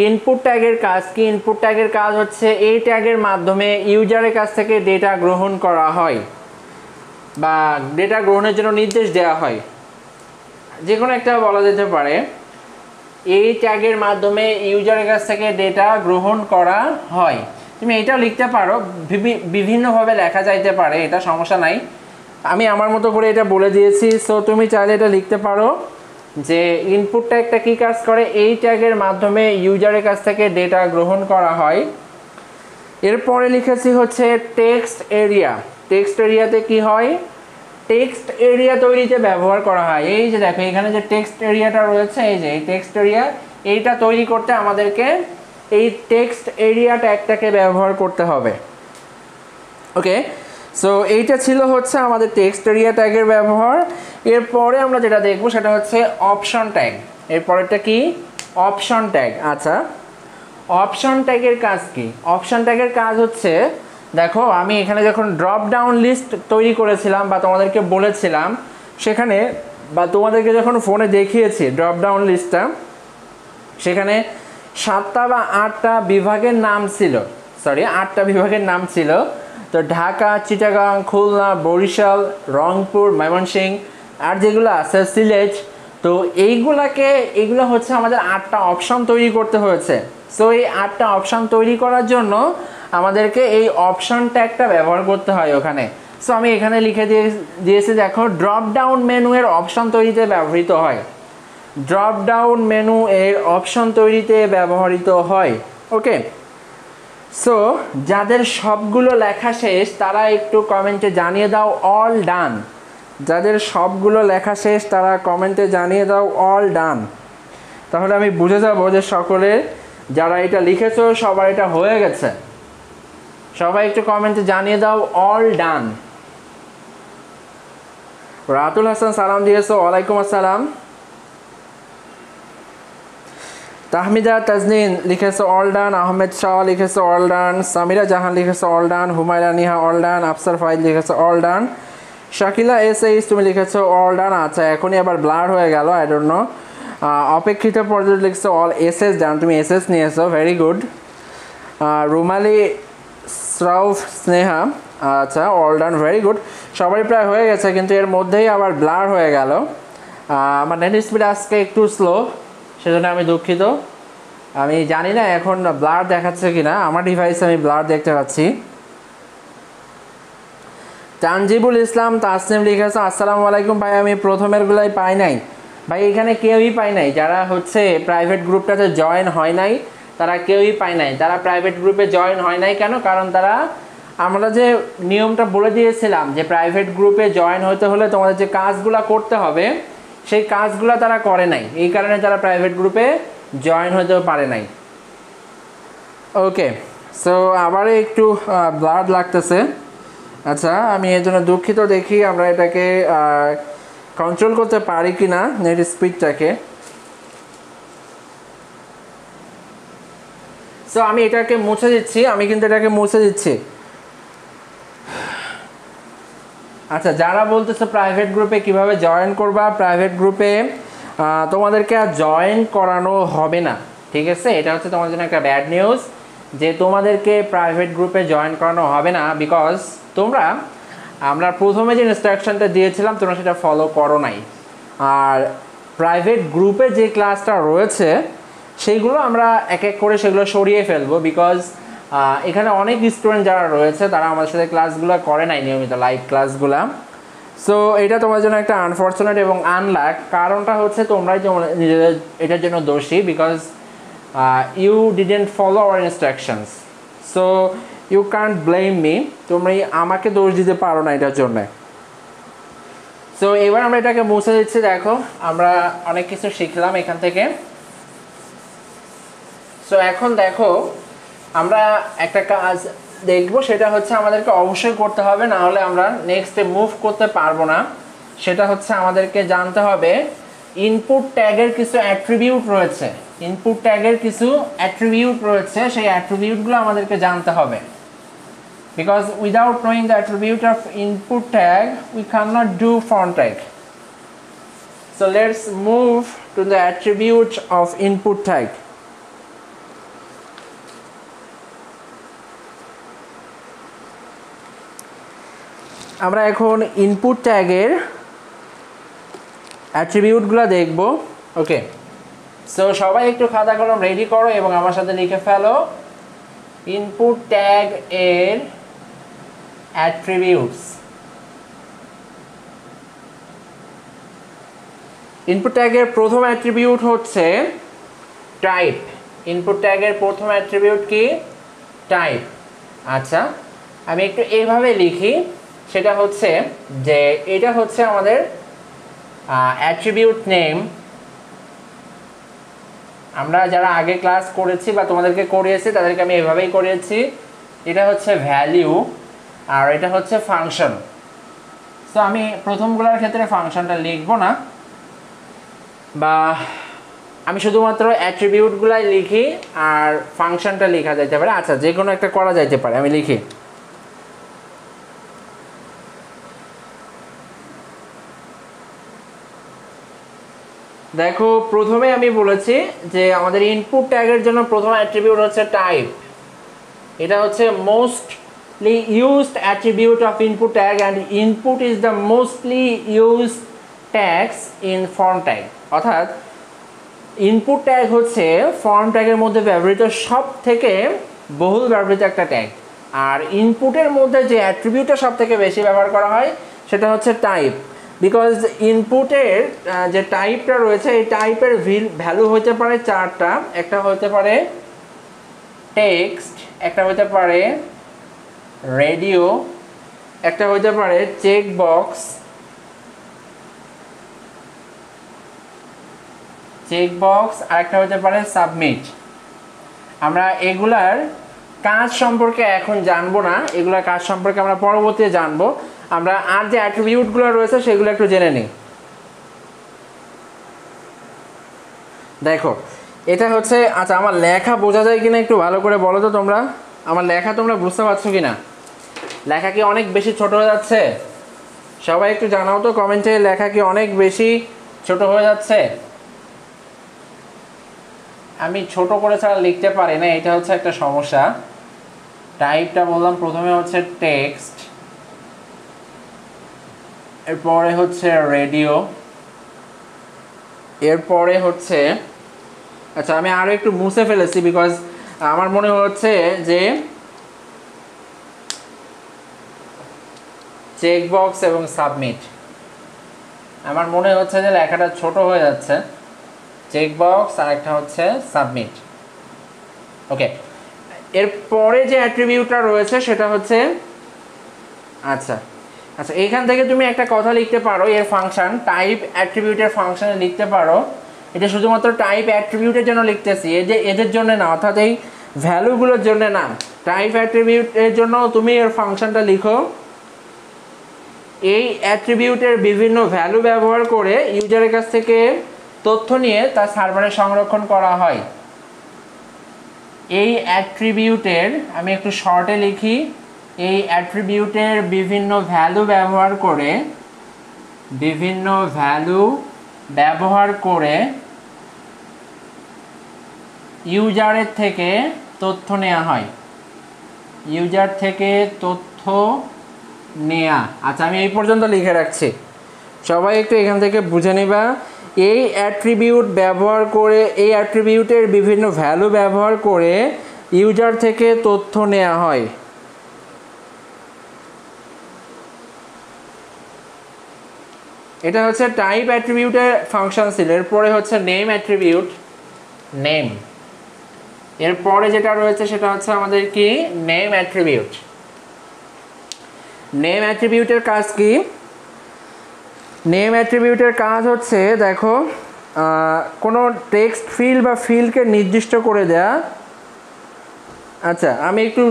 ইনপুট ট্যাগের কাজ কি। ইনপুট ট্যাগের কাজ হচ্ছে এই ট্যাগের মাধ্যমে ইউজারের কাছ থেকে ডেটা গ্রহণ করা হয় বা ডেটা গ্রহণের জন্য নির্দেশ দেওয়া হয়, যে কোনো একটা বলা যেতে পারে। এই ট্যাগের মাধ্যমে ইউজারের কাছ থেকে ডেটা গ্রহণ করা হয়। তুমি এটাও লিখতে পারো, বিভিন্নভাবে লেখা যাইতে পারে, এটা সমস্যা নাই। আমি আমার মতো করে এটা বলে দিয়েছি, সো তুমি চাইলে এটা লিখতে পারো যে ইনপুট ট্যাগটা কী কাজ করে, এই ট্যাগের মাধ্যমে ইউজারের কাছ থেকে ডেটা গ্রহণ করা হয়। এরপরে লিখেছি হচ্ছে টেক্সট এরিয়া। টেক্সট এরিয়াতে কি হয়, টেক্সট এরিয়া তৈরিতে ব্যবহার করা হয়। এই যে দেখো এখানে যে টেক্সট এরিয়াটা রয়েছে, এই যে এই টেক্সট এরিয়া, এইটা তৈরি করতে আমাদেরকে এই টেক্সট এরিয়া ট্যাগটাকে ব্যবহার করতে হবে। ওকে, সো এইটা ছিল হচ্ছে আমাদের টেক্সট এরিয়া ট্যাগের ব্যবহার। এরপরে আমরা যেটা দেখবো সেটা হচ্ছে অপশন ট্যাগ। এরপরেরটা কি, অপশন ট্যাগ। আচ্ছা, অপশন ট্যাগের কাজ কি? অপশন ট্যাগের কাজ হচ্ছে, দেখো আমি এখানে যখন ড্রপ ডাউন লিস্ট তৈরি করেছিলাম বা তোমাদেরকে বলেছিলাম সেখানে, বা তোমাদেরকে যখন ফোনে দেখিয়েছি ড্রপ ডাউন লিস্টটা, সেখানে 7টা বা 8টা বিভাগের নাম ছিল, 8টা বিভাগের নাম ছিল। তো ঢাকা, চিটাগাং, খুলনা, বরিশাল, রংপুর, ময়মনসিংহ আর যেগুলো আছে সিলেট। তো এইগুলো হচ্ছে আমাদের 8টা অপশন তৈরি করতে হয়েছে। সো এই 8টা অপশন তৈরি করার জন্য আমাদেরকে এই অপশন ট্যাগটা ব্যবহার করতে হয় ওখানে। সো আমি এখানে লিখে দিয়েছি, দেখো ড্রপ ডাউন মেনু এর অপশন তৈরিতে ব্যবহৃত হয়। ড্রপ ডাউন মেনু এর অপশন তৈরিতে ব্যবহৃত হয়। ওকে, সো যাদের সবগুলো লেখা শেষ তারা একটু কমেন্টে জানিয়ে দাও অল ডান। যাদের সবগুলো লেখা শেষ তারা কমেন্টে জানিয়ে দাও অল ডান। তাহলে আমি বুঝে যাব যে সকলের যারা এটা লিখেছো সবার এটা হয়ে গেছে। সবাই একটু কমেন্টে জানিয়ে দাও অল ডান। রাতুল হাসান সালাম দিয়েছো, ওয়ালাইকুম আসসালাম। তাহমিদা তাজনীন লিখেছে অল ডান। আহমেদ শাহ লিখেছে অল ডান। সামিরা জাহান লিখেছে all done. Humayra Niha all done. Afsar Faid লিখেছে অল ডান। শাকিলা এস তুমি লিখেছো অল ডান। আচ্ছা, এখনই আবার ব্লার হয়ে গেল, আই ডোন্ট নো। অপেক্ষিত পর্যন্ত লিখেছো অল এস ডান, তুমি এস নিয়েছো, ভেরি গুড। রুমালি শ্রাউফ স্নেহা, আচ্ছা অল ডান, ভেরি গুড। সবাই প্রায় হয়ে গেছে, কিন্তু এর মধ্যেই আবার ব্লার হয়ে গেল। আমার নেট স্পিড আজকে একটু স্লো, সেজন্য আমি দুঃখিত। আমি জানি না এখন ব্লার দেখাচ্ছে কিনা, আমার ডিভাইসে আমি ব্লার দেখতে পাচ্ছি। তানজিবুল ইসলাম তাসনিম লিখেছে আসসালামু আলাইকুম ভাই, আমি প্রথমেরগুলাই পাই নাই। ভাই এখানে কেউই পাই নাই, যারা হচ্ছে প্রাইভেট গ্রুপটাতে জয়েন হয় নাই তারা কেউই পায় নাই। তারা প্রাইভেট গ্রুপে জয়েন হয় নাই কেন? কারণ আমরা যে নিয়মটা বলে দিয়েছিলাম যে প্রাইভেট গ্রুপে জয়েন হতে হলে তোমাদের যে কাজগুলো করতে হবে সেই কাজগুলো তারা করে নাই, এই কারণে তারা প্রাইভেট গ্রুপে জয়েন হতেও পারে নাই। ওকে, সো আবার একটু ব্লাড লাগতেছে। আচ্ছা, আমি এর জন্য দুঃখিত। দেখি আমরা এটাকে কন্ট্রোল করতে পারি কি না নেট স্পিডটাকে। সো আমি এটাকে মুছে দিচ্ছি, এটাকে মুছে দিচ্ছি। আচ্ছা, যারা বলতেছে প্রাইভেট গ্রুপে কিভাবে জয়েন করবা, প্রাইভেট গ্রুপে তোমাদেরকে আর জয়েন করানো হবে না, ঠিক আছে? এটা হচ্ছে তোমাদের জন্য একটা ব্যাড নিউজ যে তোমাদেরকে প্রাইভেট গ্রুপে জয়েন করানো হবে না, বিকজ আমরা প্রথমে যে ইনস্ট্রাকশনটা দিয়েছিলাম তোমরা সেটা ফলো করো নাই। আর প্রাইভেট গ্রুপে যে ক্লাসটা রয়েছে সেইগুলো আমরা এক এক করে সেগুলো সরিয়ে ফেলবো, বিকজ এখানে অনেক স্টুডেন্ট যারা রয়েছে তারা আমাদের সাথে ক্লাসগুলো করে নাই, নিয়মিত লাইভ ক্লাসগুলো। সো এটা তোমার জন্য একটা আনফর্চুনেট এবং আনলাক। কারণটা হচ্ছে তোমরাই নিজেদের এটার জন্য দোষী, because you didn't follow our instructions. So you can't blame me, তোমরা আমাকে দোষ দিতে পারো না এটার জন্য। সো এবার আমরা এটাকে মুছে দিচ্ছি। দেখো আমরা অনেক কিছু শিখলাম এখান থেকে। সো এখন দেখো আমরা একটা কাজ দেখবো, সেটা হচ্ছে আমাদেরকে অবশ্যই করতে হবে, না হলে আমরা নেক্সটে মুভ করতে পারবো না। সেটা হচ্ছে আমাদেরকে জানতে হবে ইনপুট ট্যাগের কিছু অ্যাট্রিবিউট রয়েছে, ইনপুট ট্যাগের কিছু অ্যাট্রিবিউট রয়েছে, সেই অ্যাট্রিবিউটগুলো আমাদেরকে জানতে হবে। Because without knowing the attribute of input tag, we cannot do font tag. So let's move to the attribute of input tag. আমরা এখন ইনপুট ট্যাগের অ্যাট্রিবিউটগুলো দেখব। ওকে, সো সবাই একটু খাতা কলম রেডি করো এবং আমার সাথে লিখে ফেলো ইনপুট ট্যাগ এর অ্যাট্রিবিউটস। ইনপুট ট্যাগের প্রথম অ্যাট্রিবিউট হচ্ছে টাইপ। ইনপুট ট্যাগের প্রথম অ্যাট্রিবিউট কি? টাইপ। আচ্ছা, আমি একটু এইভাবে লিখি, সেটা হচ্ছে যে এটা হচ্ছে আমাদের অ্যাট্রিবিউট নেম। আমরা যারা আগে ক্লাস করেছি বা তোমাদেরকে করিয়েছি তাদেরকে আমি এভাবেই করিয়েছি। এটা হচ্ছে ভ্যালিউ আর এটা হচ্ছে ফাংশন। সো আমি প্রথমগুলোর ক্ষেত্রে ফাংশনটা লিখব না, বা আমি শুধুমাত্র অ্যাট্রিবিউটগুলাই লিখি আর ফাংশনটা লেখা যাইতে পারে। আচ্ছা, যে কোনো একটা করা যাইতে পারে, আমি লিখি। দেখো, প্রথমে আমি বলেছি যে আমাদের ইনপুট ট্যাগের জন্য প্রথম অ্যাট্রিবিউট হচ্ছে টাইপ। এটা হচ্ছে mostly used attribute of input tag and input is the mostly used tags in form tag. অর্থাৎ ইনপুট ট্যাগ হচ্ছে ফর্ম ট্যাগের মধ্যে ব্যবহৃত সব থেকে বহুল ব্যবহৃত একটা ট্যাগ। আর ইনপুটের মধ্যে যে অ্যাট্রিবিউটটা সব থেকে বেশি ব্যবহার করা হয় সেটা হচ্ছে টাইপ। বিকজ ইনপুটের যে টাইপটা রয়েছে, এই টাইপের ভ্যালু হতে পারে চারটা। একটা হতে পারে টেক্সট, একটা হতে পারে রেডিও, একটা হতে পারে চেক বক্স, আর একটা হতে পারে সাবমিট। আমরা এগুলার কাজ সম্পর্কে এখন জানবো না, এগুলার কাজ সম্পর্কে আমরা পরবর্তীতে জানবো। আমরা আর যে অ্যাট্রিবিউটগুলো রয়েছে সেগুলো একটু জেনে নিই। দেখো, এটা হচ্ছে, আচ্ছা আমার লেখা বোঝা যায় কিনা একটু ভালো করে বলো তো তোমরা। আমার লেখা তোমরা বুঝতে পারছো কিনা? লেখা কি অনেক বেশি ছোট হয়ে যাচ্ছে? সবাই একটু জানাও তো কমেন্টে, লেখা কি অনেক বেশি ছোট হয়ে যাচ্ছে? আমি ছোট করে ছাড়া লিখতে পারি না, এটা হচ্ছে একটা সমস্যা। টাইপটা বললাম প্রথমে হচ্ছে টেক্সট, এরপরে হচ্ছে রেডিও, এরপরে হচ্ছে, আচ্ছা আমি আরও একটু মুছে ফেলেছি বিকজ আমার মনে হচ্ছে যে চেক বক্স এবং সাবমিট, আমার মনে হচ্ছে যে লেখাটা ছোট হয়ে যাচ্ছে। চেক বক্স আর একটা হচ্ছে সাবমিট। ওকে, এরপরে যে অ্যাট্রিবিউটটা রয়েছে সেটা হচ্ছে, আচ্ছা আচ্ছা এইখান থেকে তুমি একটা কথা লিখতে পারো, এর ফাংশন টাইপ অ্যাট্রিবিউটের ফাংশনে লিখতে পারো। এটা শুধুমাত্র টাইপ অ্যাট্রিবিউটের জন্য লিখতেছি, এদের জন্য না, অর্থাৎ এই ভ্যালুগুলোর জন্য না। টাইপ অ্যাট্রিবিউটের জন্য তুমি এর ফাংশনটা লিখো। এই অ্যাট্রিবিউটের বিভিন্ন ভ্যালু ব্যবহার করে ইউজারের কাছ থেকে তথ্য নিয়ে তা সার্ভারে সংরক্ষণ করা হয়। এই অ্যাট্রিবিউটের, আমি একটু শর্টে লিখি, এই অ্যাট্রিবিউটের বিভিন্ন ভ্যালু ব্যবহার করে ইউজারের থেকে তথ্য নেওয়া হয়। ইউজার থেকে তথ্য নেয়া। আচ্ছা আমি এই পর্যন্ত লিখে রাখছি, সবাই একটু এখান থেকে বুঝে নিবা। এই অ্যাট্রিবিউটের বিভিন্ন ভ্যালু ব্যবহার করে ইউজার থেকে তথ্য নেওয়া হয়। এটা হচ্ছে টাইপ অ্যাট্রিবিউটের ফাংশন ছিল। এরপরে হচ্ছে নেম অ্যাট্রিবিউট, নেম। এরপরে যেটা রয়েছে সেটা হচ্ছে আমাদের কি? Name attribute. নেম অ্যাট্রিবিউটের কাজ কি? নেম অ্যাট্রিবিউটের কাজ হচ্ছে, দেখো, কোনো টেক্সট ফিল্ড বা ফিল্ডকে নির্দিষ্ট করে দেয়া। আচ্ছা আমি একটু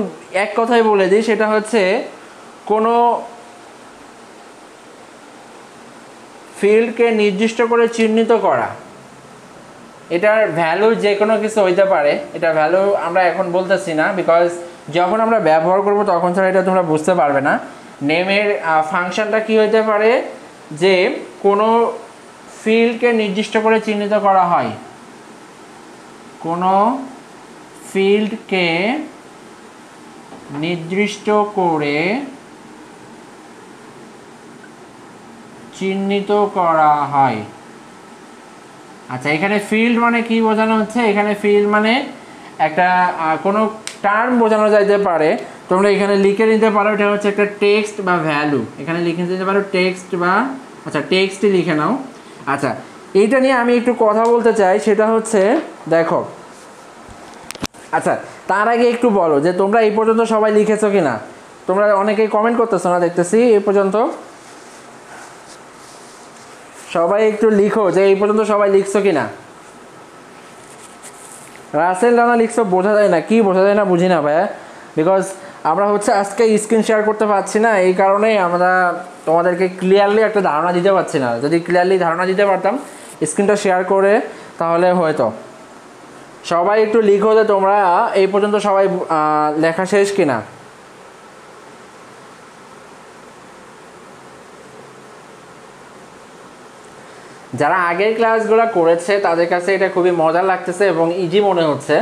এক কথায় বলে দিই, সেটা হচ্ছে কোনো ফিল্ডকে নির্দিষ্ট করে চিহ্নিত করা, এটার ভ্যালু যে কোনো কিছু হইতে পারে। এটা ভ্যালু আমরা এখন বলতেছি না, বিকজ যখন আমরা ব্যবহার করব তখন ছাড়া এটা তোমরা বুঝতে পারবে না। নেমের ফাংশনটা কি হইতে পারে, যে কোনো ফিল্ডকে নির্দিষ্ট করে চিহ্নিত করা হয়, কোনো ফিল্ডকে নির্দিষ্ট করে চিহ্নিত করা হয়। আচ্ছা, এখানে ফিল্ড মানে কি বোঝানো হচ্ছে? এখানে ফিল্ড মানে একটা কোনো টার্ম বোঝানো যাইতে পারে, তোমরা এখানে লিখে নিতে পারো এটা হচ্ছে একটা টেক্সট বা ভ্যালু। এখানে লিখে নিতে পারো টেক্সট বা, আচ্ছা টেক্সটই লিখে নাও। আচ্ছা, এইটা নিয়ে আমি একটু কথা বলতে চাই, সেটা হচ্ছে দেখো, আচ্ছা তার আগে একটু বলো যে তোমরা এই পর্যন্ত সবাই লিখেছো কিনা। তোমরা অনেকেই কমেন্ট করতেছো না দেখতেছি এই পর্যন্ত। সবাই একটু লিখো যে এই পর্যন্ত সবাই লিখছো কিনা। রাসেল রানা লিখছো, বোঝা যায় না, কি বোঝা যায় না বুঝি না ভাইয়া, বিকজ আমরা হচ্ছে আজকে স্ক্রিন শেয়ার করতে পারছি না, এই কারণেই আমরা তোমাদেরকে ক্লিয়ারলি একটা ধারণা দিতে পারছি না। যদি ক্লিয়ারলি ধারণা দিতে পারতাম স্ক্রিনটা শেয়ার করে, তাহলে হয়তো। সবাই একটু লিখো যে তোমরা এই পর্যন্ত সবাই লেখা শেষ কিনা। যারা আগের ক্লাসগুলো করেছে তাদের কাছে এটা খুবই মজা লাগতেছে এবং ইজি মনে হচ্ছে,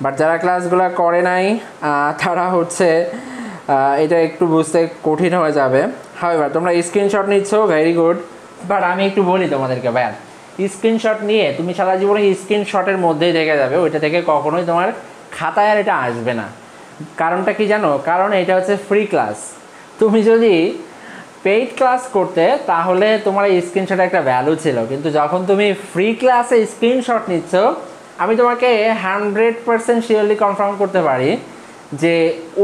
বাট যারা ক্লাসগুলো করে নাই তারা হচ্ছে এটা একটু বুঝতে কঠিন হয়ে যাবে। হাউএভার তোমরা স্ক্রিনশট নিচ্ছ, ভেরি গুড, বাট আমি একটু বলি তোমাদেরকে ভাইয়া, স্ক্রিনশট নিয়ে তুমি সারা জীবনে স্ক্রিনশটের মধ্যেই দেখে যাবে, ওইটা থেকে কখনোই তোমার খাতায় আর এটা আসবে না। কারণটা কি জানো? কারণ এটা হচ্ছে ফ্রি ক্লাস। তুমি যদি পেইড ক্লাস করতে তাহলে তোমার এই স্ক্রিনশটে একটা ভ্যালু ছিল, কিন্তু যখন তুমি ফ্রি ক্লাসে স্ক্রিনশট নিচ্ছ, আমি তোমাকে 100% শিওরলি কনফার্ম করতে পারি যে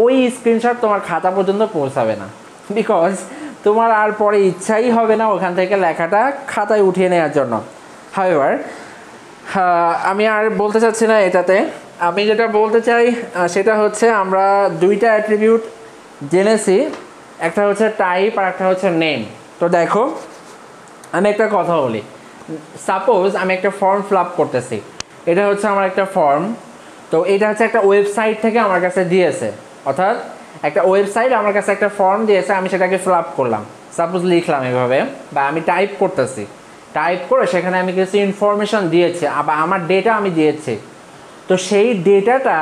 ওই স্ক্রিনশট তোমার খাতা পর্যন্ত পৌঁছাবে না, বিকজ তোমার আর পরে ইচ্ছাই হবে না ওখান থেকে লেখাটা খাতায় উঠিয়ে নেওয়ার জন্য। হাউএভার আমি আর বলতে চাচ্ছি না এটাতে। আমি যেটা বলতে চাই সেটা হচ্ছে আমরা দুইটা অ্যাট্রিবিউট জেনেছি, একটা হচ্ছে টাইপ আর একটা হচ্ছে নেম। তো দেখো আমি একটা কথা বলি, সাপোজ আমি একটা ফর্ম ফিল আপ করতেছি, এটা হচ্ছে আমার একটা ফর্ম, তো এটা হচ্ছে একটা ওয়েবসাইট থেকে আমার কাছে দিয়েছে, অর্থাৎ একটা ওয়েবসাইট আমার কাছে একটা ফর্ম দিয়েছে, আমি সেটাকে ফিল আপ করলাম, সাপোজ লিখলাম এভাবে, বা আমি টাইপ করতেছি, টাইপ করে সেখানে আমি কিছু ইনফরমেশন দিয়েছি, আবার আমার ডেটা আমি দিয়েছি। তো সেই ডেটাটা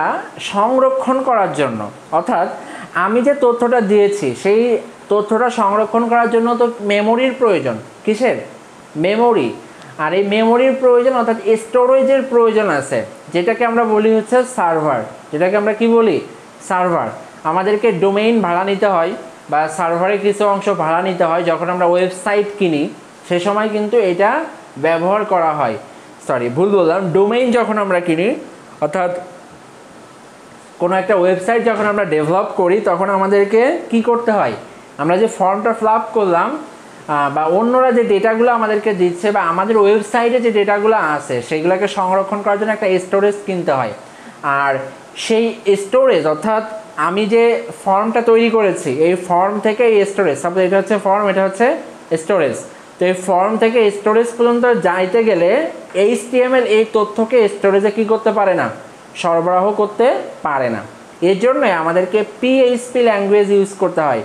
সংরক্ষণ করার জন্য, অর্থাৎ আমি যে তথ্যটা দিয়েছি সেই তথ্যটা সংরক্ষণ করার জন্য তো মেমোরির প্রয়োজন। কিসের? মেমোরি। আর এই মেমোরির প্রয়োজন অর্থাৎ স্টোরেজের প্রয়োজন আছে, যেটাকে আমরা বলি হচ্ছে সার্ভার। যেটাকে আমরা কি বলি? সার্ভার। আমাদেরকে ডোমেইন ভাড়া নিতে হয় বা সার্ভারে কিছু অংশ ভাড়া নিতে হয় যখন আমরা ওয়েবসাইট কিনি, সে সময় কিন্তু এটা ব্যবহার করা হয়। সরি ভুল বললাম, ডোমেইন যখন আমরা কিনি, অর্থাৎ কোনো একটা ওয়েবসাইট যখন আমরা ডেভেলপ করি তখন আমাদেরকে কি করতে হয়, আমরা যে ফর্মটা ফিল আপ করলাম বা অন্যরা যে ডেটাগুলো আমাদেরকে দিচ্ছে বা আমাদের ওয়েবসাইটে যে ডেটাগুলো আছে সেগুলোকে সংরক্ষণ করার জন্য একটা স্টোরেজ কিনতে হয়। আর সেই স্টোরেজ, অর্থাৎ আমি যে ফর্মটা তৈরি করেছি এই ফর্ম থেকে এই স্টোরেজ, সাপোজ এটা হচ্ছে ফর্ম, এটা হচ্ছে স্টোরেজ, তো এই ফর্ম থেকে স্টোরেজ পর্যন্ত যাইতে গেলে HTML এই তথ্যকে স্টোরেজে কি করতে পারে না, সরবরাহ করতে পারে না। এর জন্য আমাদেরকে PHP ল্যাঙ্গুয়েজ ইউজ করতে হয়।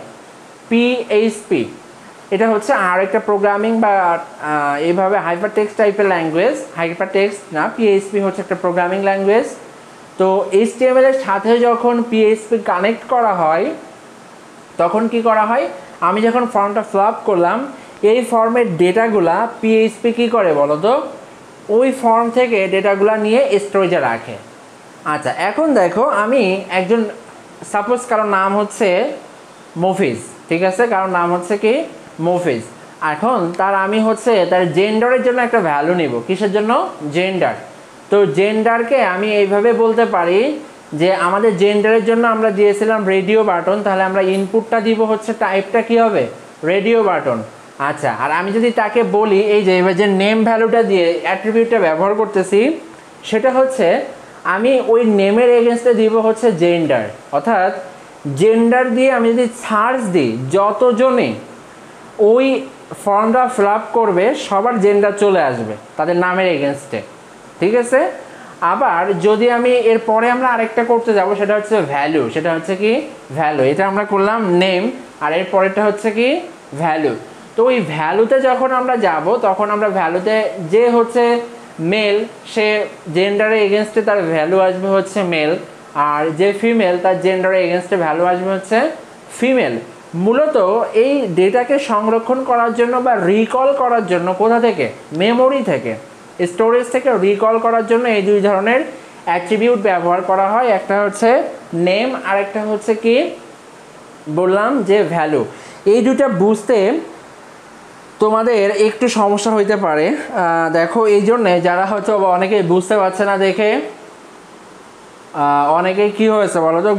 PHP এটা হচ্ছে আর একটা প্রোগ্রামিং বা এইভাবে হাইপার টেক্সট টাইপের ল্যাঙ্গুয়েজ, হাইপার টেক্সট না, PHP হচ্ছে একটা প্রোগ্রামিং ল্যাঙ্গুয়েজ। তো HTML এর সাথে যখন PHP কানেক্ট করা হয় তখন কি করা হয়, আমি যখন ফর্মটা ফিল আপ করলাম এই ফর্মের ডেটাগুলা PHP কি করে বলো তো, ওই ফর্ম থেকে ডেটাগুলা নিয়ে স্টোরেজে রাখে। আচ্ছা এখন দেখো আমি একজন, সাপোজ কারোর নাম হচ্ছে মফিজ, ঠিক আছে, কারোর নাম হচ্ছে কি মফিজ। এখন আমি হচ্ছে তার জেন্ডারের জন্য একটা ভ্যালু নিব। কিসের জন্য? জেন্ডার। তো জেন্ডারকে আমি এইভাবে বলতে পারি যে আমাদের জেন্ডারের জন্য আমরা দিয়েছিলাম রেডিও বাটন, তাহলে আমরা ইনপুটটা দিব হচ্ছে টাইপটা কি হবে, রেডিও বাটন। আচ্ছা, আর আমি যদি তাকে বলি এই যে এবার যে নেম ভ্যালুটা দিয়ে অ্যাট্রিবিউটটা ব্যবহার করতেছি, সেটা হচ্ছে আমি ওই নেমের এগেনস্টে দিব হচ্ছে জেন্ডার, অর্থাৎ জেন্ডার দিয়ে আমি যদি সার্চ দিই যতজনে ওই ফর্মটা ফিল আপ করবে সবার জেন্ডার চলে আসবে তাদের নামের এগেনস্টে, ঠিক আছে। আবার যদি আমি এরপরে আমরা আরেকটা করতে যাব সেটা হচ্ছে ভ্যালু, সেটা হচ্ছে কি ভ্যালু, এটা আমরা করলাম নেম, আর এর পরেরটা হচ্ছে কি ভ্যালু। তো ওই ভ্যালুতে যখন আমরা যাব তখন আমরা ভ্যালুতে যে হচ্ছে মেল সে জেন্ডারের এগেনস্টে তার ভ্যালু আসবে হচ্ছে মেল, আর যে ফিমেল তার জেন্ডারের এগেনস্টে ভ্যালু আসবে হচ্ছে ফিমেল। মূলত এই ডেটাকে সংরক্ষণ করার জন্য বা রিকল করার জন্য কোথা থেকে, মেমোরি থেকে, স্টোরেজ থেকে রিকল করার জন্য এই দুই ধরনের অ্যাট্রিবিউট ব্যবহার করা হয়, একটা হচ্ছে নেম আর একটা হচ্ছে কি বললাম যে ভ্যালু। এই দুটা বুঝতে তোমাদের একটু সমস্যা হইতে পারে। দেখো এই জন্যে যারা হয়তো অনেকেই বুঝতে পারছে না দেখে অনেকেই কী হয়েছে বলো তো,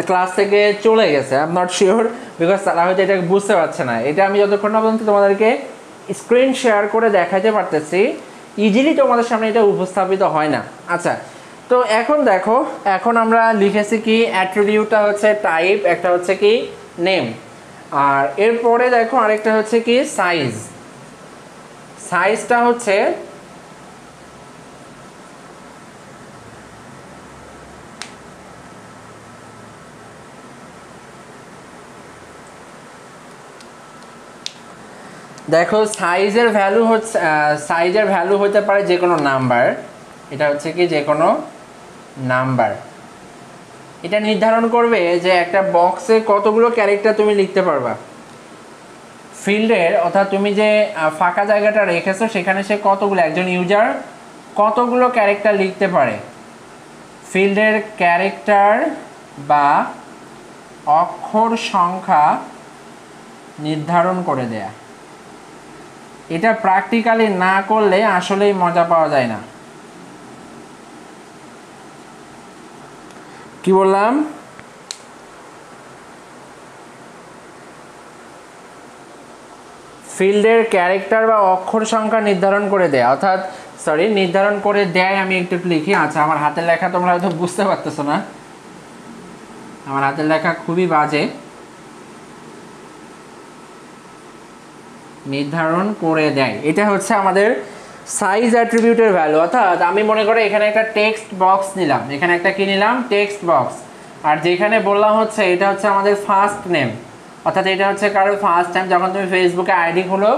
ক্লাস থেকে চলে গেছে। I am not sure, because তারা হয়তো এটা বুঝতে পারছে না। এটা আমি যতক্ষণ না পর্যন্ত তোমাদেরকে স্ক্রিন শেয়ার করে দেখাতে পারতেছি, ইজিলি তোমাদের সামনে এটা উপস্থাপিত হয় না। আচ্ছা, তো এখন দেখো, এখন আমরা লিখেছি কি অ্যাট্রিবিউটটা হচ্ছে টাইপ, একটা হচ্ছে কি নেম, আর এরপরে দেখো আরেকটা হচ্ছে কি সাইজ। সাইজটা হচ্ছে দেখো সাইজের ভ্যালু হচ্ছে সাইজের ভ্যালু হতে পারে যে কোনো নাম্বার, এটা হচ্ছে কি যে কোনো নাম্বার। এটা নির্ধারণ করবে যে একটা বক্সে কতগুলো ক্যারেক্টার তুমি লিখতে পারবা। ফিল্ডের অর্থাৎ তুমি যে ফাঁকা জায়গাটা রেখেছো সেখানে সে কতগুলো, একজন ইউজার কতগুলো ক্যারেক্টার লিখতে পারে। ফিল্ডের ক্যারেক্টার বা অক্ষর সংখ্যা নির্ধারণ করে দেয়া। এটা প্র্যাকটিক্যালি না করলে আসলেই মজা পাওয়া যায় না। কি বললাম, ফিল্ডের ক্যারেক্টার বা অক্ষর সংখ্যা নির্ধারণ করে দেয়, অর্থাৎ নির্ধারণ করে দেয়। আমি একটু লিখি। আচ্ছা, আমার হাতের লেখা তোমরা হয়তো বুঝতে পারতেছো না, আমার হাতের লেখা খুবই বাজে। নির্ধারণ করে দেয়, এটা হচ্ছে আমাদের সাইজ অ্যাট্রিবিউটের ভ্যালু। অর্থাৎ আমি মনে করি এখানে একটা টেক্সট বক্স নিলাম, এখানে একটা কি নিলাম, টেক্সট বক্স, আর যেখানে বললাম হচ্ছে এটা হচ্ছে আমাদের ফার্স্ট নেম, অর্থাৎ এটা হচ্ছে কারো ফার্স্ট টাইম। যখন তুমি ফেসবুকে আইডি খোলো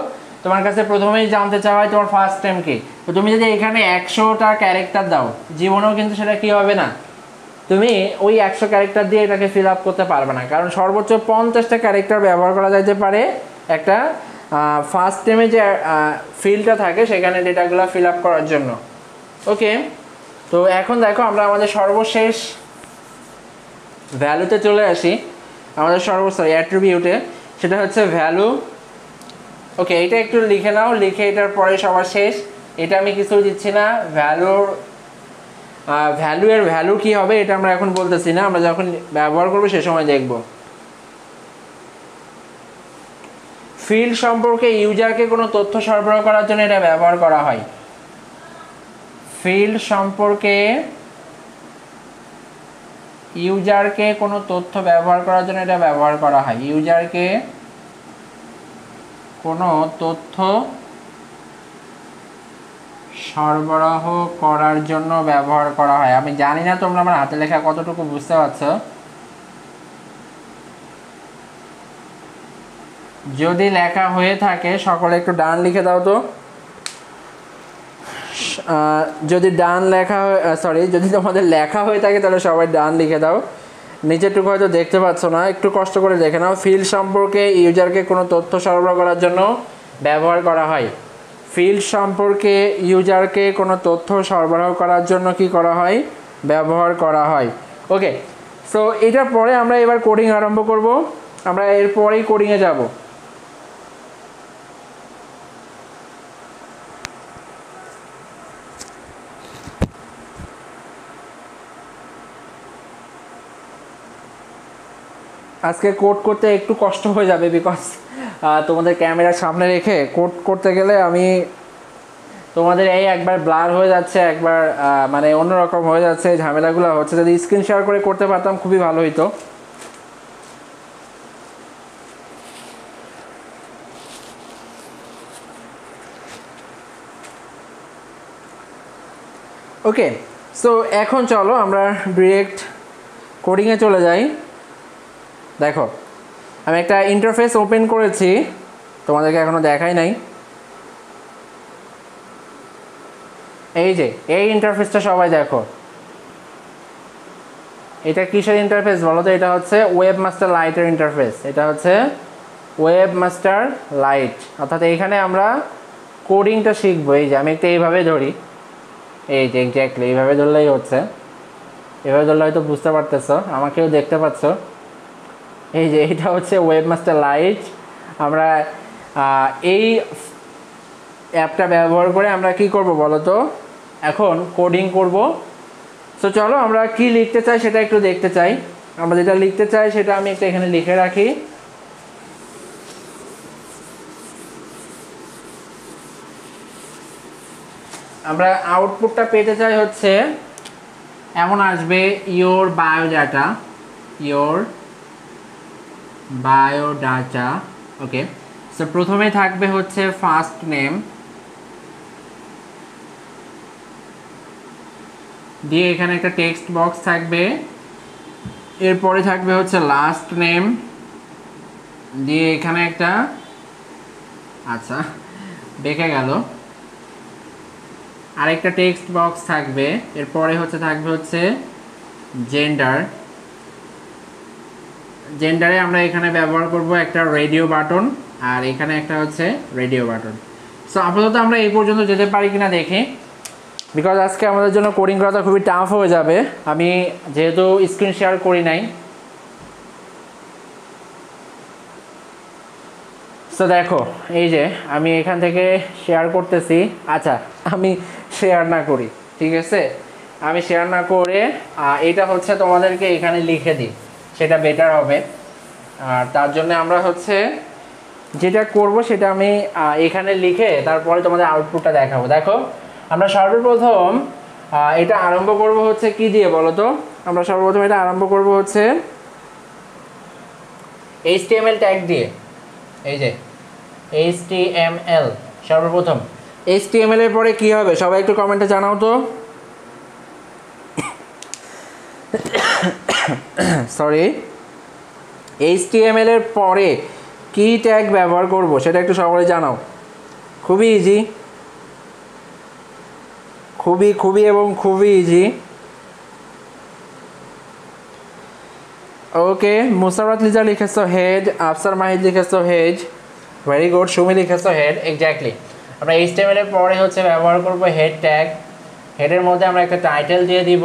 তোমার কাছে প্রথমেই জানতে চাওয়া হয় তোমার ফার্স্ট টাইম কি। তো তুমি যদি এখানে 100টা ক্যারেক্টার দাও জীবনেও কিন্তু সেটা কি হবে না, তুমি ওই 100 ক্যারেক্টার দিয়ে এটাকে ফিল আপ করতে পারবে না, কারণ সর্বোচ্চ 50টা ক্যারেক্টার ব্যবহার করা যেতে পারে একটা ফার্স্ট টাইমে যে ফিল্ডটা থাকে সেখানে ডেটাগুলো ফিল আপ করার জন্য। ওকে, তো এখন দেখো আমরা আমাদের সর্বশেষ ভ্যালুতে চলে আসি, আমাদের অ্যাট্রিবিউটে, সেটা হচ্ছে ভ্যালু। ওকে, এটা একটু লিখে নাও, লিখে এটার পরে সবার শেষ, এটা আমি কিছু দিচ্ছি না। ভ্যালু এর ভ্যালু কি হবে এটা আমরা এখন বলতেছি না, আমরা যখন ব্যবহার করবো সে সময় দেখব। ফিল্ড সম্পর্কে ইউজারকে কোনো তথ্য সরবরাহ করার জন্য এটা ব্যবহার করা হয়। ফিল্ড সম্পর্কে ইউজারকে কোনো তথ্য ব্যবহার করার জন্য এটা ব্যবহার করা হয়। ইউজারকে কোনো তথ্য সরবরাহ করার জন্য ব্যবহার করা হয়। আমি জানি না তোমরা আমার হাতে লেখা কতটুকু বুঝতে পারছো। যদি লেখা হয়ে থাকে সকলে একটু ডান লিখে দাও তো। যদি ডান লেখা যদি তোমাদের লেখা হয়ে থাকে তাহলে সবাই ডান লিখে দাও। নিচেরটুকু হয়তো দেখতে পাচ্ছ না, একটু কষ্ট করে দেখে নাও। ফিল্ড সম্পর্কে ইউজারকে কোনো তথ্য সরবরাহ করার জন্য ব্যবহার করা হয়। ফিল্ড সম্পর্কে ইউজারকে কোনো তথ্য সরবরাহ করার জন্য কি করা হয়, ব্যবহার করা হয়। ওকে, সো এটার পরে আমরা এবার কোডিং আরম্ভ করব। আমরা এরপরেই কোডিংয়ে যাব। আজকে কোড করতে একটু কষ্ট হয়ে যাবে, বিকজ তোমাদের ক্যামেরার সামনে রেখে কোড করতে গেলে আমি তোমাদের এই একবার ব্লার হয়ে যাচ্ছে, একবার মানে অন্যরকম হয়ে যাচ্ছে, ঝামেলাগুলো হচ্ছে। যদি স্ক্রিন শেয়ার করে করতে পারতাম খুবই ভালো হতো। ওকে, সো এখন চলো আমরা ডিরেক্ট কোডিংয়ে চলে যাই। দেখো আমি একটা ইন্টারফেস ওপেন করেছি, তোমাদেরকে এখনও দেখাই নাই। এই যে এই ইন্টারফেসটা সবাই দেখো, এটা কিসের ইন্টারফেস বলো তো? এটা হচ্ছে ওয়েবমাস্টার লাইটের ইন্টারফেস। এটা হচ্ছে ওয়েবমাস্টার লাইট, অর্থাৎ এইখানে আমরা কোডিংটা শিখবো। এই যে আমি একটা এইভাবে ধরি, এই যে এক্স্যাক্টলি এইভাবে ধরলেই হচ্ছে, এভাবে ধরলে হয়তো বুঝতে পারতেছো, আমাকেও দেখতে পাচ্ছ। এই যে এটা হচ্ছে ওয়েবমাস্টার লাইট। আমরা এই অ্যাপটা ব্যবহার করে আমরা কি করব বলো তো? এখন কোডিং করব। সো চলো আমরা কি লিখতে চাই সেটা একটু দেখতে চাই। আমরা যেটা লিখতে চাই সেটা আমি একটা এখানে লিখে রাখি। আমরা আউটপুটটা পেতে চাই হচ্ছে এমন আসবে, your biodata, your biodata. Okay, so প্রথমে থাকবে হচ্ছে ফার্স্ট নেম, দিয়ে এখানে একটা টেক্সট বক্স থাকবে। এরপরে থাকবে হচ্ছে লাস্ট নেম, দিয়ে এখানে একটা, আচ্ছা বেঁকে গেল, আরেকটা টেক্সট বক্স থাকবে। এরপরে থাকবে হচ্ছে জেন্ডার। জেন্ডারে আমরা এখানে ব্যবহার করব একটা রেডিও বাটন, আর এখানে একটা হচ্ছে রেডিও বাটন। সো আপাতত আমরা এই পর্যন্ত যেতে পারি কিনা দেখি, বিকজ আজকে আমাদের জন্য কোডিং করাটা খুবই টাফ হয়ে যাবে। আমি যেহেতু স্ক্রিন শেয়ার করি নাই। সো দেখো এই যে আমি এখান থেকে শেয়ার করতেছি। আচ্ছা আমি শেয়ার না করি, ঠিক আছে, আমি শেয়ার না করে এটা হচ্ছে তোমাদেরকে এখানে লিখে দিই, সেটা বেটার হবে। আর তার জন্য আমরা হচ্ছে যেটা করব সেটা আমি এখানে লিখে তারপরে তোমাদের আউটপুটটা দেখাবো। দেখো আমরা সর্বপ্রথম এটা আরম্ভ করব হচ্ছে কি দিয়ে বলো তো? আমরা সর্বপ্রথম এটা আরম্ভ করব হচ্ছে HTML ট্যাগ দিয়ে। এই যে HTML, সর্বপ্রথম HTML এর পরে কি হবে সবাই একটু কমেন্টে জানাও তো। সরি, HTML এর পরে কি ট্যাগ ব্যবহার করব সেটা একটু সবাই জানাও। খুবই ইজি, খুবই এবং খুবই ইজি। ওকে, মুসারাত লিজা লিখেছো হেড, আফসার মাহিদ লিখেছো হেড, ভেরি গুড। সুমি লিখেছো হেড, এক্স্যাক্টলি। আমরা HTML এর পরে হচ্ছে ব্যবহার করব হেড ট্যাগ। হেডের মধ্যে আমরা একটা টাইটেল দিয়ে দিব।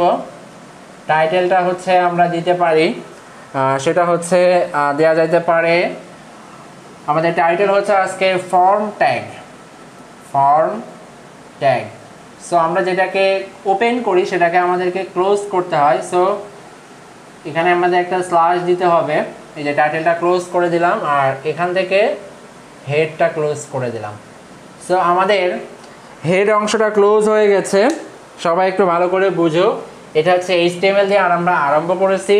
টাইটেলটা হচ্ছে আমরা দিতে পারি, সেটা হচ্ছে দেওয়া যাইতে পারে, আমাদের টাইটেল হচ্ছে আজকে form tag, form tag. So আমরা যেটাকে ওপেন করি সেটাকে আমাদেরকে ক্লোজ করতে হয়। সো এখানে আমাদের একটা স্ল্যাশ দিতে হবে। এই যে টাইটেলটা ক্লোজ করে দিলাম, আর এখান থেকে হেডটা ক্লোজ করে দিলাম। সো আমাদের হেড অংশটা ক্লোজ হয়ে গেছে। সবাই একটু ভালো করে বুঝো, এটা হচ্ছে HTML দিয়ে আমরা আরম্ভ করেছি,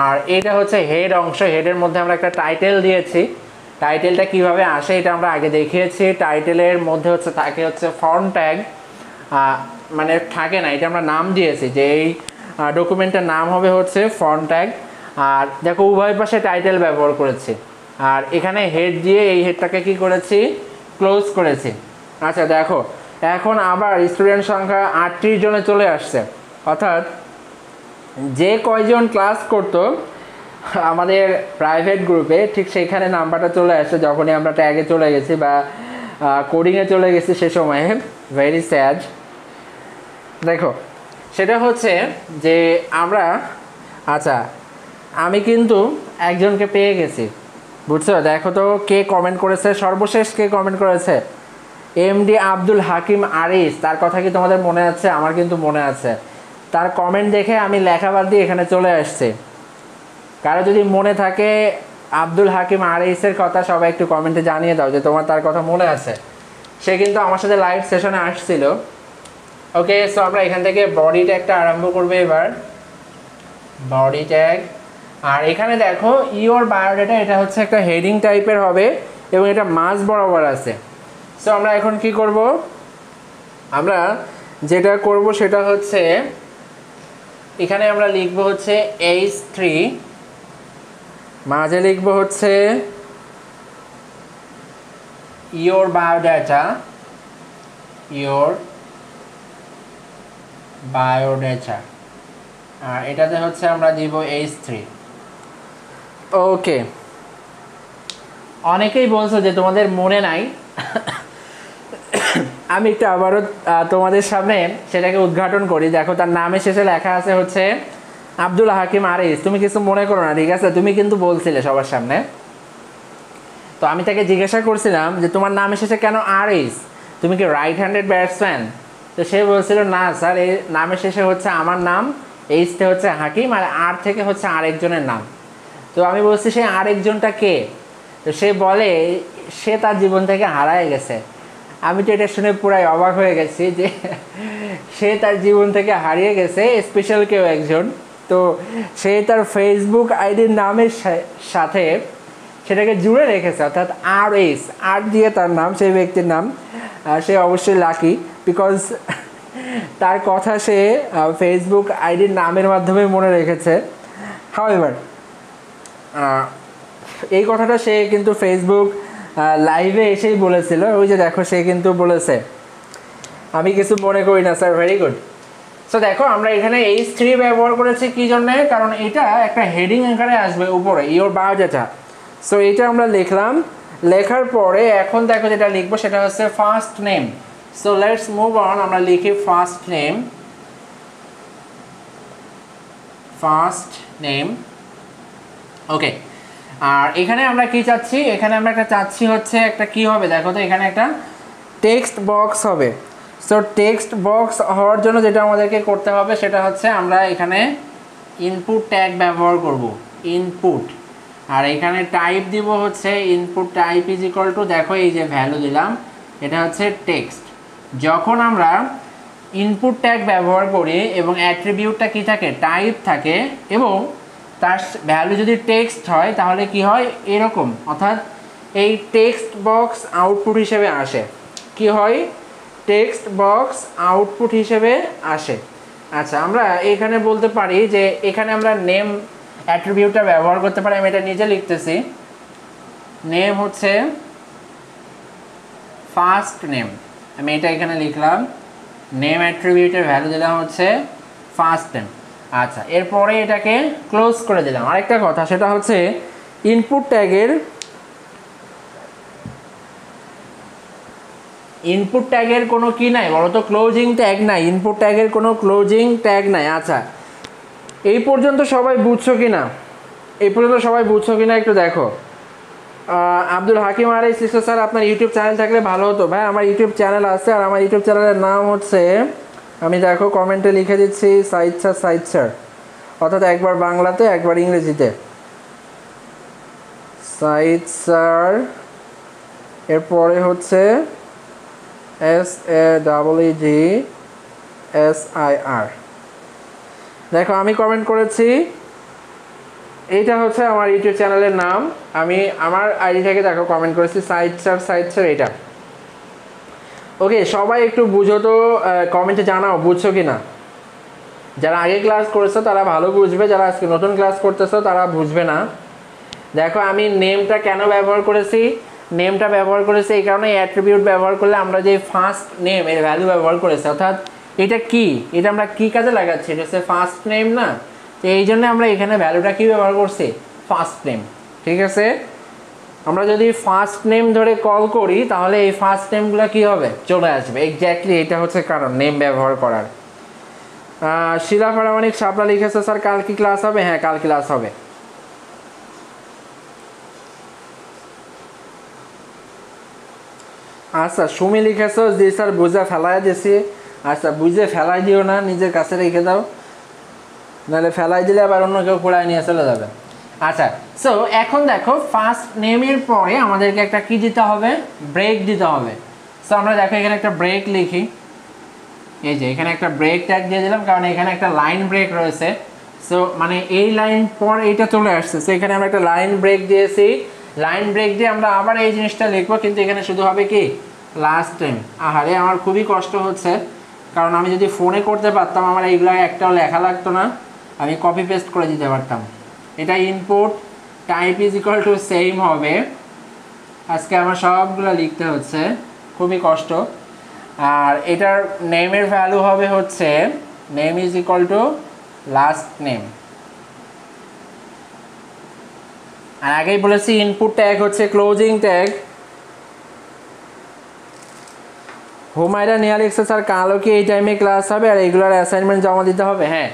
আর এটা হচ্ছে হেড অংশ। হেডের মধ্যে আমরা একটা টাইটেল দিয়েছি। টাইটেলটা কিভাবে আসে এটা আমরা আগে দেখিয়েছি। টাইটেলের মধ্যে থাকে হচ্ছে ফর্ম ট্যাগ, মানে থাকে না, এটা আমরা নাম দিয়েছি যে এই ডকুমেন্টের নাম হবে হচ্ছে ফর্ম ট্যাগ। আর দেখো উভয় পাশে টাইটেল ব্যবহার করেছি, আর এখানে হেড দিয়ে এই হেডটাকে কি করেছি, ক্লোজ করেছি। আচ্ছা দেখো এখন আবার স্টুডেন্ট সংখ্যা 38 জনে চলে আসছে, অর্থাৎ যে কয়জন ক্লাস করতো আমাদের প্রাইভেট গ্রুপে ঠিক সেইখানে নাম্বারটা চলে আসছে যখনই আমরা ট্যাগে চলে গেছি বা কোডিংয়ে চলে গেছি সে সময়ে। Very sad. দেখো সেটা হচ্ছে যে আমরা, আচ্ছা আমি কিন্তু একজনকে পেয়ে গেছি, বুঝছো? দেখো তো কে কমেন্ট করেছে, সর্বশেষ কে কমেন্ট করেছে? MD আব্দুল হাকিম আরিস। তার কথা কি তোমাদের মনে আছে? আমার কিন্তু মনে আছে। তার কমেন্ট দেখে আমি লেখা বাদ দিয়ে এখানে চলে আসছি। কারো যদি মনে থাকে আব্দুল হাকিম আরিসের কথা, সবাই একটু কমেন্টে জানিয়ে দাও যে তোমার তার কথা মনে আছে। সে কিন্তু আমার সাথে লাইভ সেশনে আসছিল। ওকে, সো আমরা এখান থেকে বডি ট্যাগটা আরম্ভ করবো এবার। বডি ট্যাগ, আর এখানে দেখো ইওর বায়োডাটা, এটা হচ্ছে একটা হেডিং টাইপের হবে এবং এটা মাঝ বরাবর আছে। সো আমরা এখন কি করব, আমরা যেটা করব সেটা হচ্ছে এখানে আমরা লিখব হচ্ছে H3, মাঝে লিখব হচ্ছে your biodata, আর এটাতে হচ্ছে আমরা দিব H3। ওকে, অনেকেই বলছো যে তোমাদের মনে নাই, আমি একটু আবারও তোমাদের সামনে সেটাকে উদ্ঘাটন করি। দেখো তার নামের শেষে লেখা আছে হচ্ছে আব্দুল হাকিম আরিস। তুমি কিছু মনে করো না, ঠিক আছে? তুমি কিন্তু বলছিলে সবার সামনে, তো আমি তাকে জিজ্ঞাসা করছিলাম যে তোমার নামের শেষে কেন আরিস, তুমি কি রাইট হ্যান্ডেড ব্যাটসম্যান? তো সে বলছিল না স্যার, এই নামের শেষে হচ্ছে আমার নাম, এইচতে হচ্ছে হাকিম, আর আর থেকে হচ্ছে আরেকজনের নাম। তো আমি বলছি সেই আরেকজনটা কে? তো সে বলে সে তার জীবন থেকে হারায় গেছে। আমি তো এটা শুনে পুরাই অবাক হয়ে গেছি যে সে তার জীবন থেকে হারিয়ে গেছে, স্পেশাল কেউ একজন। তো সে তার ফেসবুক আইডির নামের সাথে সেটাকে জুড়ে রেখেছে, অর্থাৎ RS, আর দিয়ে তার নাম, সেই ব্যক্তির নাম। সে অবশ্যই লাকি, বিকজ তার কথা সে ফেসবুক আইডির নামের মাধ্যমে মনে রেখেছে। হাউএভার এই কথাটা সে কিন্তু ফেসবুক লাইভে এসেই বলেছিল। ওই যে দেখো, সে কিন্তু বলেছে আমি কিছু মনে করি না স্যার, ভেরি গুড। সো দেখো আমরা এখানে H3 ব্যবহার করেছি কি জন্যে, কারণ এটা একটা হেডিং আকারে আসবে উপরে, ইওর বায়োডাটা। সো এইটা আমরা লিখলাম, লেখার পরে এখন দেখো যেটা লিখবো সেটা হচ্ছে first name. So let's move on, আমরা লিখি ফার্স্ট নেম। ওকে, আর এখানে আমরা কি চাচ্ছি, এখানে আমরা একটা চাচ্ছি হচ্ছে একটা কি হবে দেখো তো, এখানে একটা টেক্সট বক্স হবে। সো টেক্সট বক্স হওয়ার জন্য যেটা আমাদেরকে করতে হবে সেটা হচ্ছে আমরা এখানে ইনপুট ট্যাগ ব্যবহার করব, ইনপুট। আর এখানে টাইপ দিব হচ্ছে input type is equal two, দেখো এই যে ভ্যালু দিলাম, এটা হচ্ছে টেক্সট। যখন আমরা ইনপুট ট্যাগ ব্যবহার করি এবং অ্যাট্রিবিউটটা কি থাকে, টাইপ থাকে, এবং তার ভ্যালু যদি টেক্সট হয় তাহলে কি হয় এরকম, অর্থাৎ এই টেক্সট বক্স আউটপুট হিসেবে আসে। কি হয়? টেক্সট বক্স আউটপুট হিসেবে আসে। আচ্ছা, আমরা এখানে বলতে পারি যে এখানে আমরা নেম অ্যাট্রিবিউটটা ব্যবহার করতে পারি। আমি এটা নিজে লিখতেছি, নেম হচ্ছে ফার্স্ট নেম, আমি এটা এখানে লিখলাম, নেম অ্যাট্রিবিউটের ভ্যালু দিলাম হচ্ছে ফার্স্ট নেম। আচ্ছা, এরপরে এটাকে ক্লোজ করে দিলাম। আরেকটা কথা সেটা হচ্ছে ইনপুট ট্যাগের কোনো কি নাই বলো তো, ক্লোজিং ট্যাগ নাই। ইনপুট ট্যাগের কোনো ক্লোজিং ট্যাগ নাই। আচ্ছা, এই পর্যন্ত সবাই বুঝছো কি না? একটু দেখো। আব্দুল হাকিম আরিস লিখছে স্যার আপনার ইউটিউব চ্যানেল থাকলে ভালো হতো। ভাই আমার ইউটিউব চ্যানেল আছে, আর আমার ইউটিউব চ্যানেলের নাম হচ্ছে, আমি দেখো কমেন্টে লিখে দিচ্ছি, সাইদ স্যার, অর্থাৎ একবার বাংলাতে একবার ইংরেজিতে, সাইদ স্যার, এরপরে হচ্ছে SAEEGSIR। দেখো আমি কমেন্ট করেছি, এইটা হচ্ছে আমার ইউটিউব চ্যানেলের নাম। আমি আমার আইডি থেকে দেখো কমেন্ট করেছি সাইদ স্যার এটা। ওকে, সবাই একটু বুঝো তো, কমেন্টে জানাও বুঝছো কি না। যারা আগে ক্লাস করেছো তারা ভালো বুঝবে, যারা আজকে নতুন ক্লাস করতেছো তারা বুঝবে না। দেখো আমি নেমটা কেন ব্যবহার করেছি, নেমটা ব্যবহার করেছি এই কারণে, অ্যাট্রিবিউট ব্যবহার করলে আমরা যে ফার্স্ট নেম এর ভ্যালু ব্যবহার করেছি, অর্থাৎ এটা কি, এটা আমরা কি কাজে লাগাচ্ছি, এটা হচ্ছে ফার্স্ট নেম না, তো এই জন্য আমরা এখানে ভ্যালুটা কি ব্যবহার করছি, ফার্স্ট নেম। ঠিক আছে, আমরা যদি ফার্স্ট নেম ধরে কল করি তাহলে এই ফার্স্ট নেমগুলো কি হবে, চলে আসবে। এক্স্যাক্টলি এটা হচ্ছে কারণ নেম ব্যবহার করার। শিলা পারামানিক শাপলা লিখেছে স্যার কাল কি ক্লাস হবে? হ্যাঁ, কাল ক্লাস হবে। আচ্ছা, সুমি লিখেছো জি স্যার বুঝে ফেলাই দিছি। আচ্ছা, বুঝে ফেলাই দিও না, নিজের কাছে রেখে দাও, নাহলে ফেলাই দিলে আবার অন্য কেউ পড়ায় নিয়ে চলে যাবে। আচ্ছা, সো এখন দেখো ফার্স্ট নেমের পরে আমাদেরকে একটা কি দিতে হবে, ব্রেক দিতে হবে। সো আমরা দেখো এখানে একটা ব্রেক লিখি, এই যে এখানে একটা ব্রেক ট্যাগ দিয়ে দিলাম, কারণ এখানে একটা লাইন ব্রেক রয়েছে। সো মানে এই লাইন পর এইটা চলে আসছে, সো এখানে আমরা একটা লাইন ব্রেক দিয়েছি। লাইন ব্রেক দিয়ে আমরা আবার এই জিনিসটা লিখবো, কিন্তু এখানে শুধু হবে কি লাস্ট টাইম। আহারে আমার খুবই কষ্ট হচ্ছে, কারণ আমি যদি ফোনে করতে পারতাম আমার এইগুলো একটাও লেখা লাগতো না, আমি কপি পেস্ট করে দিতে পারতাম। এটা input type is equal to same হবে। আজকে আমার সবগুলো লিখতে হচ্ছে, খুবই কষ্ট। আর এটার নেমের ভ্যালু হবে হচ্ছে name is equal to last name. আর আগেই বলেছি ইনপুট ট্যাগ হচ্ছে ক্লোজিং ট্যাগ। হুমায়রা নিয়া লিখছে স্যার কালও কি এই টাইমে ক্লাস হবে আর এগুলোর অ্যাসাইনমেন্ট জমা দিতে হবে? হ্যাঁ,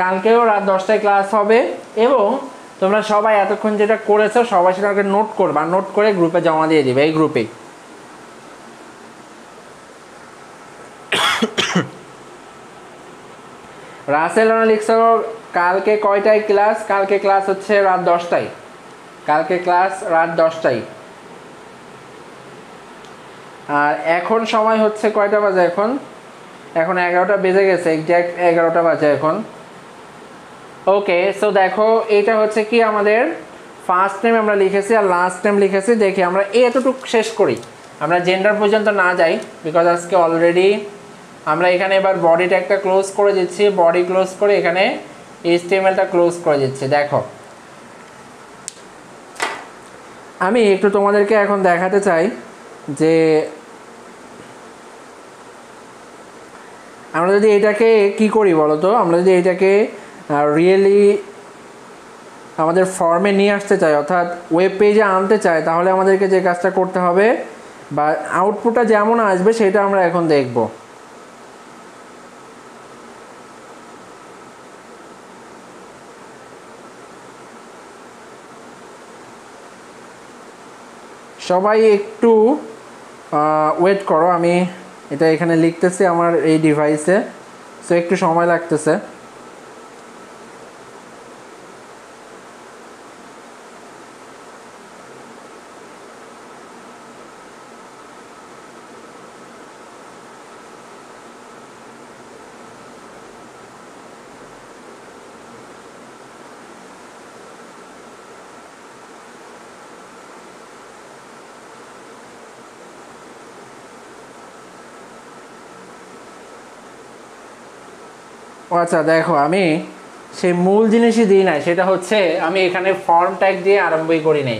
কালকেও রাত 10টায় ক্লাস হবে এবং তোমরা সবাই এতক্ষণ যেটা করেছো সবাই সেটা নোট করবা, নোট করে গ্রুপে জমা দিয়ে দিবে, এই গ্রুপেই। রাসেল লিখছো কালকে কয়টায় ক্লাস? কালকে ক্লাস হচ্ছে রাত 10টায়, কালকে ক্লাস রাত 10টায়। আর এখন সময় হচ্ছে কয়টা বাজে? এখন 11টা বেজে গেছে, এক্স্যাক্ট 11টা বাজে এখন। ওকে, সো দেখো এটা হচ্ছে কি আমাদের ফার্স্ট নেম আমরা লিখেছি আর লাস্ট নেম লিখেছি। দেখি আমরা এতটুকু শেষ করি, আমরা জেন্ডার পর্যন্ত না যাই, বিকজ আজকে অলরেডি আমরা এখানে এবার বডি ট্যাগটা ক্লোজ করে দিচ্ছি, বডি ক্লোজ করে এখানে এইচটিএমএলটা ক্লোজ করে দিচ্ছি। দেখো আমি একটু তোমাদেরকে এখন দেখাতে চাই যে আমরা যদি এটাকে কি করি বলো তো, আমরা যদি এটাকে রিয়েলি আমাদের ফর্মে নিয়ে আসতে চাই, অর্থাৎ ওয়েব পেজে আনতে চাই, তাহলে আমাদেরকে যে কাজটা করতে হবে বা আউটপুটটা যেমন আসবে সেটা আমরা এখন দেখব। সবাই একটু ওয়েট করো, আমি এটা এখানে লিখতেছি আমার এই ডিভাইসে, সো একটু সময় লাগতেছে। আচ্ছা দেখো, আমি সেই মূল জিনিসই দিই নাই, সেটা হচ্ছে আমি এখানে ফর্ম ট্যাগ দিয়ে আরম্ভই করি নাই,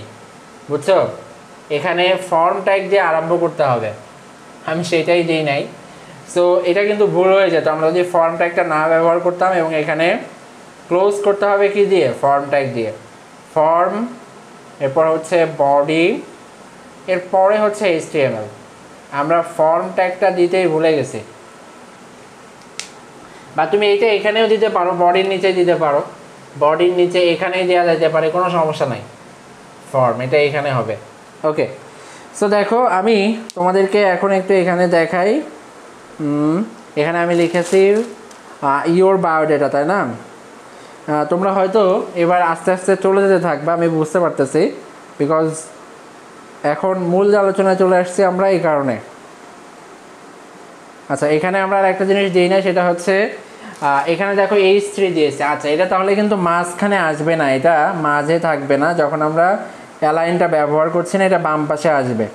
বুঝছো? এখানে ফর্ম ট্যাগ দিয়ে আরম্ভ করতে হবে, আমি সেটাই দিই নাই। সো এটা কিন্তু ভুল হয়ে যেত আমরা যদি ফর্ম ট্যাগটা না ব্যবহার করতাম। এবং এখানে ক্লোজ করতে হবে কি দিয়ে? ফর্ম ট্যাগ দিয়ে। ফর্ম, এরপর হচ্ছে বডি, এরপরে হচ্ছে এইচটিএমএল। আমরা ফর্ম ট্যাগটা দিতেই ভুলে গেছি। বা তুমি এইটা এখানেও দিতে পারো, বডির নিচে দিতে পারো, বডির নিচে এখানেই দেওয়া যেতে পারে, কোনো সমস্যা নাই। ফর্ম এটা এখানে হবে। ওকে, সো দেখো আমি তোমাদেরকে এখন একটু এখানে দেখাই। এখানে আমি লিখেছি ইওর বায়োডাটা, তাই না? তোমরা হয়তো এবার আস্তে আস্তে চলে যেতে থাকবে, আমি বুঝতে পারতেছি, বিকজ এখন মূল আলোচনায় চলে আসছি আমরা এই কারণে। আচ্ছা, এখানে আমরা আর একটা জিনিস দিই না, সেটা হচ্ছে এখানে দেখো H3 দিয়েছে। আচ্ছা, এটা তাহলে কিন্তু মাঝখানে আসবে না, এটা মাঝে থাকবে না, যখন আমরা অ্যালাইনটা ব্যবহার করছি না এটা বাম পাশে আসবে।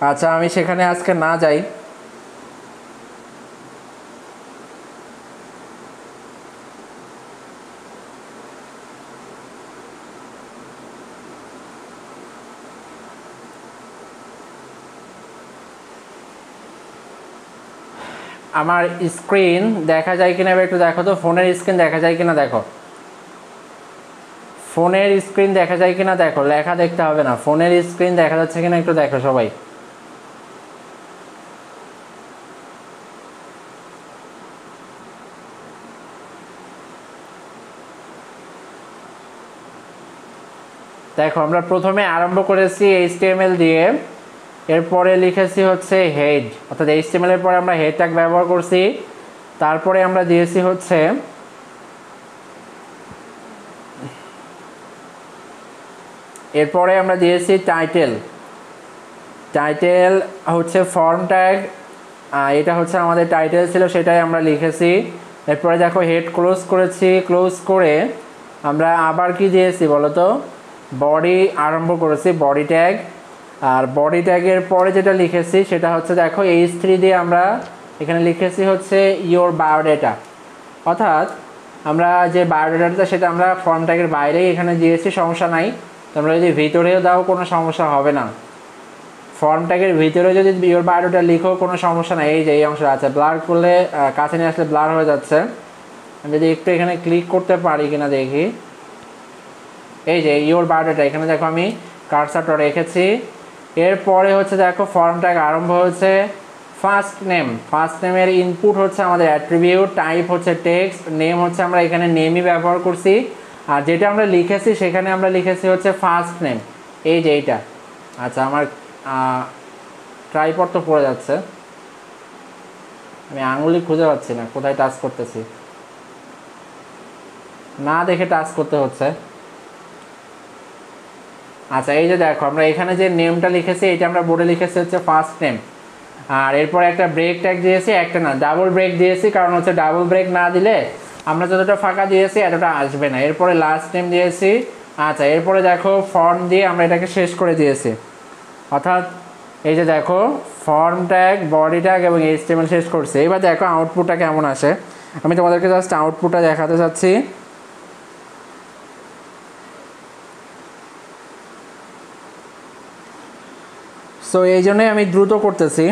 আচ্ছা, আমি সেখানে আজকে না যাই। আমার স্ক্রিন দেখা যায় কিনা এবার একটু দেখো তো, ফোনের স্ক্রিন দেখা যায় কিনা দেখো, ফোনের স্ক্রিন দেখা যায় কিনা দেখো, লেখা দেখতে হবে না, ফোনের স্ক্রিন দেখা যাচ্ছে কিনা একটু দেখো সবাই। দেখো আমরা প্রথমে আরম্ভ করেছি HTML দিয়ে, এরপরে লিখেছি হচ্ছে হেড, অর্থাৎ HTML এর পরে আমরা হেড ট্যাগ ব্যবহার করছি, তারপরে আমরা দিয়েছি হচ্ছে এরপরে আমরা দিয়েছি টাইটেল। টাইটেল হচ্ছে ফর্ম ট্যাগ, এটা হচ্ছে আমাদের টাইটেল ছিল, সেটাই আমরা লিখেছি। এরপরে দেখো হেড ক্লোজ করেছি, ক্লোজ করে আমরা আবার কি দিয়েছি বলো তো, বডি আরম্ভ করেছি, বডি ট্যাগ। আর বডি ট্যাগের পরে যেটা লিখেছি সেটা হচ্ছে দেখো H3 দিয়ে আমরা এখানে লিখেছি হচ্ছে ইওর বায়োডাটা, অর্থাৎ আমরা যে বায়োডাটাটা সেটা আমরা ফর্ম ট্যাগের বাইরেই এখানে দিয়েছি, সমস্যা নাই। তোমরা যদি ভিতরেও দাও কোনো সমস্যা হবে না, ফর্ম ট্যাগের ভিতরে যদি ইওর বায়োডাটা লিখো কোনো সমস্যা নাই। এই যে এই অংশটা আছে, ব্লার করলে কাছে নিয়ে আসলে ব্লার হয়ে যাচ্ছে, আমি যদি একটু এখানে ক্লিক করতে পারি কিনা দেখি। এই যে ইওর বায়োডাটা, এখানে দেখো আমি কার্সারটা রেখেছি। এরপরে হচ্ছে দেখো ফর্ম ট্যাগ আরম্ভ হচ্ছে। ফার্স্ট নেম, ফার্স্ট নেমের ইনপুট হচ্ছে আমাদের অ্যাট্রিবিউট, টাইপ হচ্ছে টেক্সট, নেম হচ্ছে আমরা এখানে নেমই ব্যবহার করছি, আর যেটা আমরা লিখেছি সেখানে আমরা লিখেছি হচ্ছে ফার্স্ট নেম। এই যে এইটা, আচ্ছা আমার ট্রাইপড তো পড়ে যাচ্ছে, আমি আঙুলি খুঁজে পাচ্ছি না কোথায় টাচ করতেছি, না দেখে টাচ করতে হচ্ছে। আচ্ছা এই যে দেখো আমরা এখানে যে নেমটা লিখেছি এটা আমরা বোর্ডে লিখেছি হচ্ছে ফার্স্ট নেম, আর এরপর একটা ব্রেক ট্যাগ দিয়েছি, একটা না ডাবল ব্রেক দিয়েছি, কারণ হচ্ছে ডাবল ব্রেক না দিলে আমরা যতটা ফাঁকা দিয়েছি এতটা আসবে না। এরপরে লাস্ট নেম দিয়েছি। আচ্ছা এরপরে দেখো ফর্ম দিয়ে আমরা এটাকে শেষ করে দিয়েছি, অর্থাৎ এই যে দেখো ফর্ম ট্যাগ, বডি ট্যাগ এবং এইচটিএমএল শেষ করছে। এবার দেখো আউটপুটটা কেমন আসে, আমি তোমাদেরকে জাস্ট আউটপুটটা দেখাতে চাচ্ছি। সো এই জন্যই আমি দ্রুত করতেছি।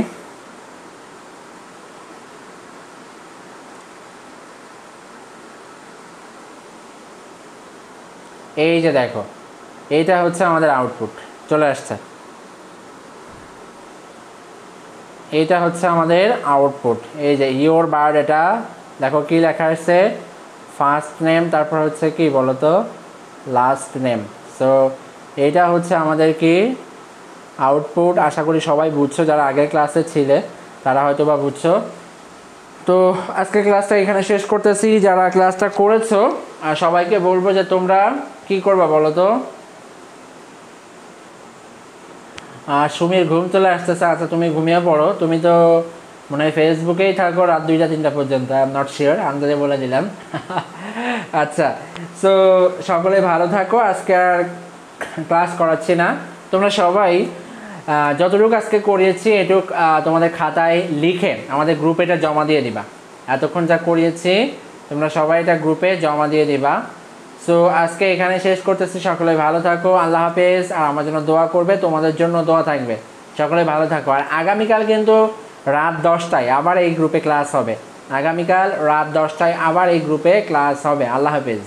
এই যে দেখো এইটা হচ্ছে আমাদের আউটপুট চলে আসছে, এইটা হচ্ছে আমাদের আউটপুট। এই যে ইওর বায়োডাটা দেখো কি লেখা আছে, ফার্স্ট নেম, তারপর হচ্ছে কি বলতো লাস্ট নেম। সো এইটা হচ্ছে আমাদের কি আউটপুট। আশা করি সবাই বুঝছো, যারা আগের ক্লাসে ছিলে তারা হয়তো বা বুঝছো। তো আজকের ক্লাসটা এখানে শেষ করতেছি। যারা ক্লাসটা করেছো আর সবাইকে বলবো যে তোমরা কি করবা বলো তো। সুমির ঘুম চলে আসতেছে, আচ্ছা তুমি ঘুমিয়ে পড়ো, তুমি তো মনে হয় ফেসবুকেই থাকো রাত 2টা-3টা পর্যন্ত, আই এম নট শিওর, আন্দাজে বলে দিলাম। আচ্ছা সো সকলে ভালো থাকো, আজকে আর ক্লাস করাচ্ছি না, তোমরা সবাই যতটুকু আজকে করিয়েছি এটুক তোমাদের খাতায় লিখে আমাদের গ্রুপে এটা জমা দিয়ে দিবা। এতক্ষণ যা করিয়েছি তোমরা সবাই এটা গ্রুপে জমা দিয়ে দিবা। সো আজকে এখানে শেষ করতেছি, সকলে ভালো থাকো, আল্লাহ হাফেজ। আর আমার জন্য দোয়া করবে, তোমাদের জন্য দোয়া থাকবে, সকলে ভালো থাকো। আর আগামীকাল কিন্তু রাত 10টায় আবার এই গ্রুপে ক্লাস হবে, আগামীকাল রাত 10টায় আবার এই গ্রুপে ক্লাস হবে। আল্লাহ হাফেজ।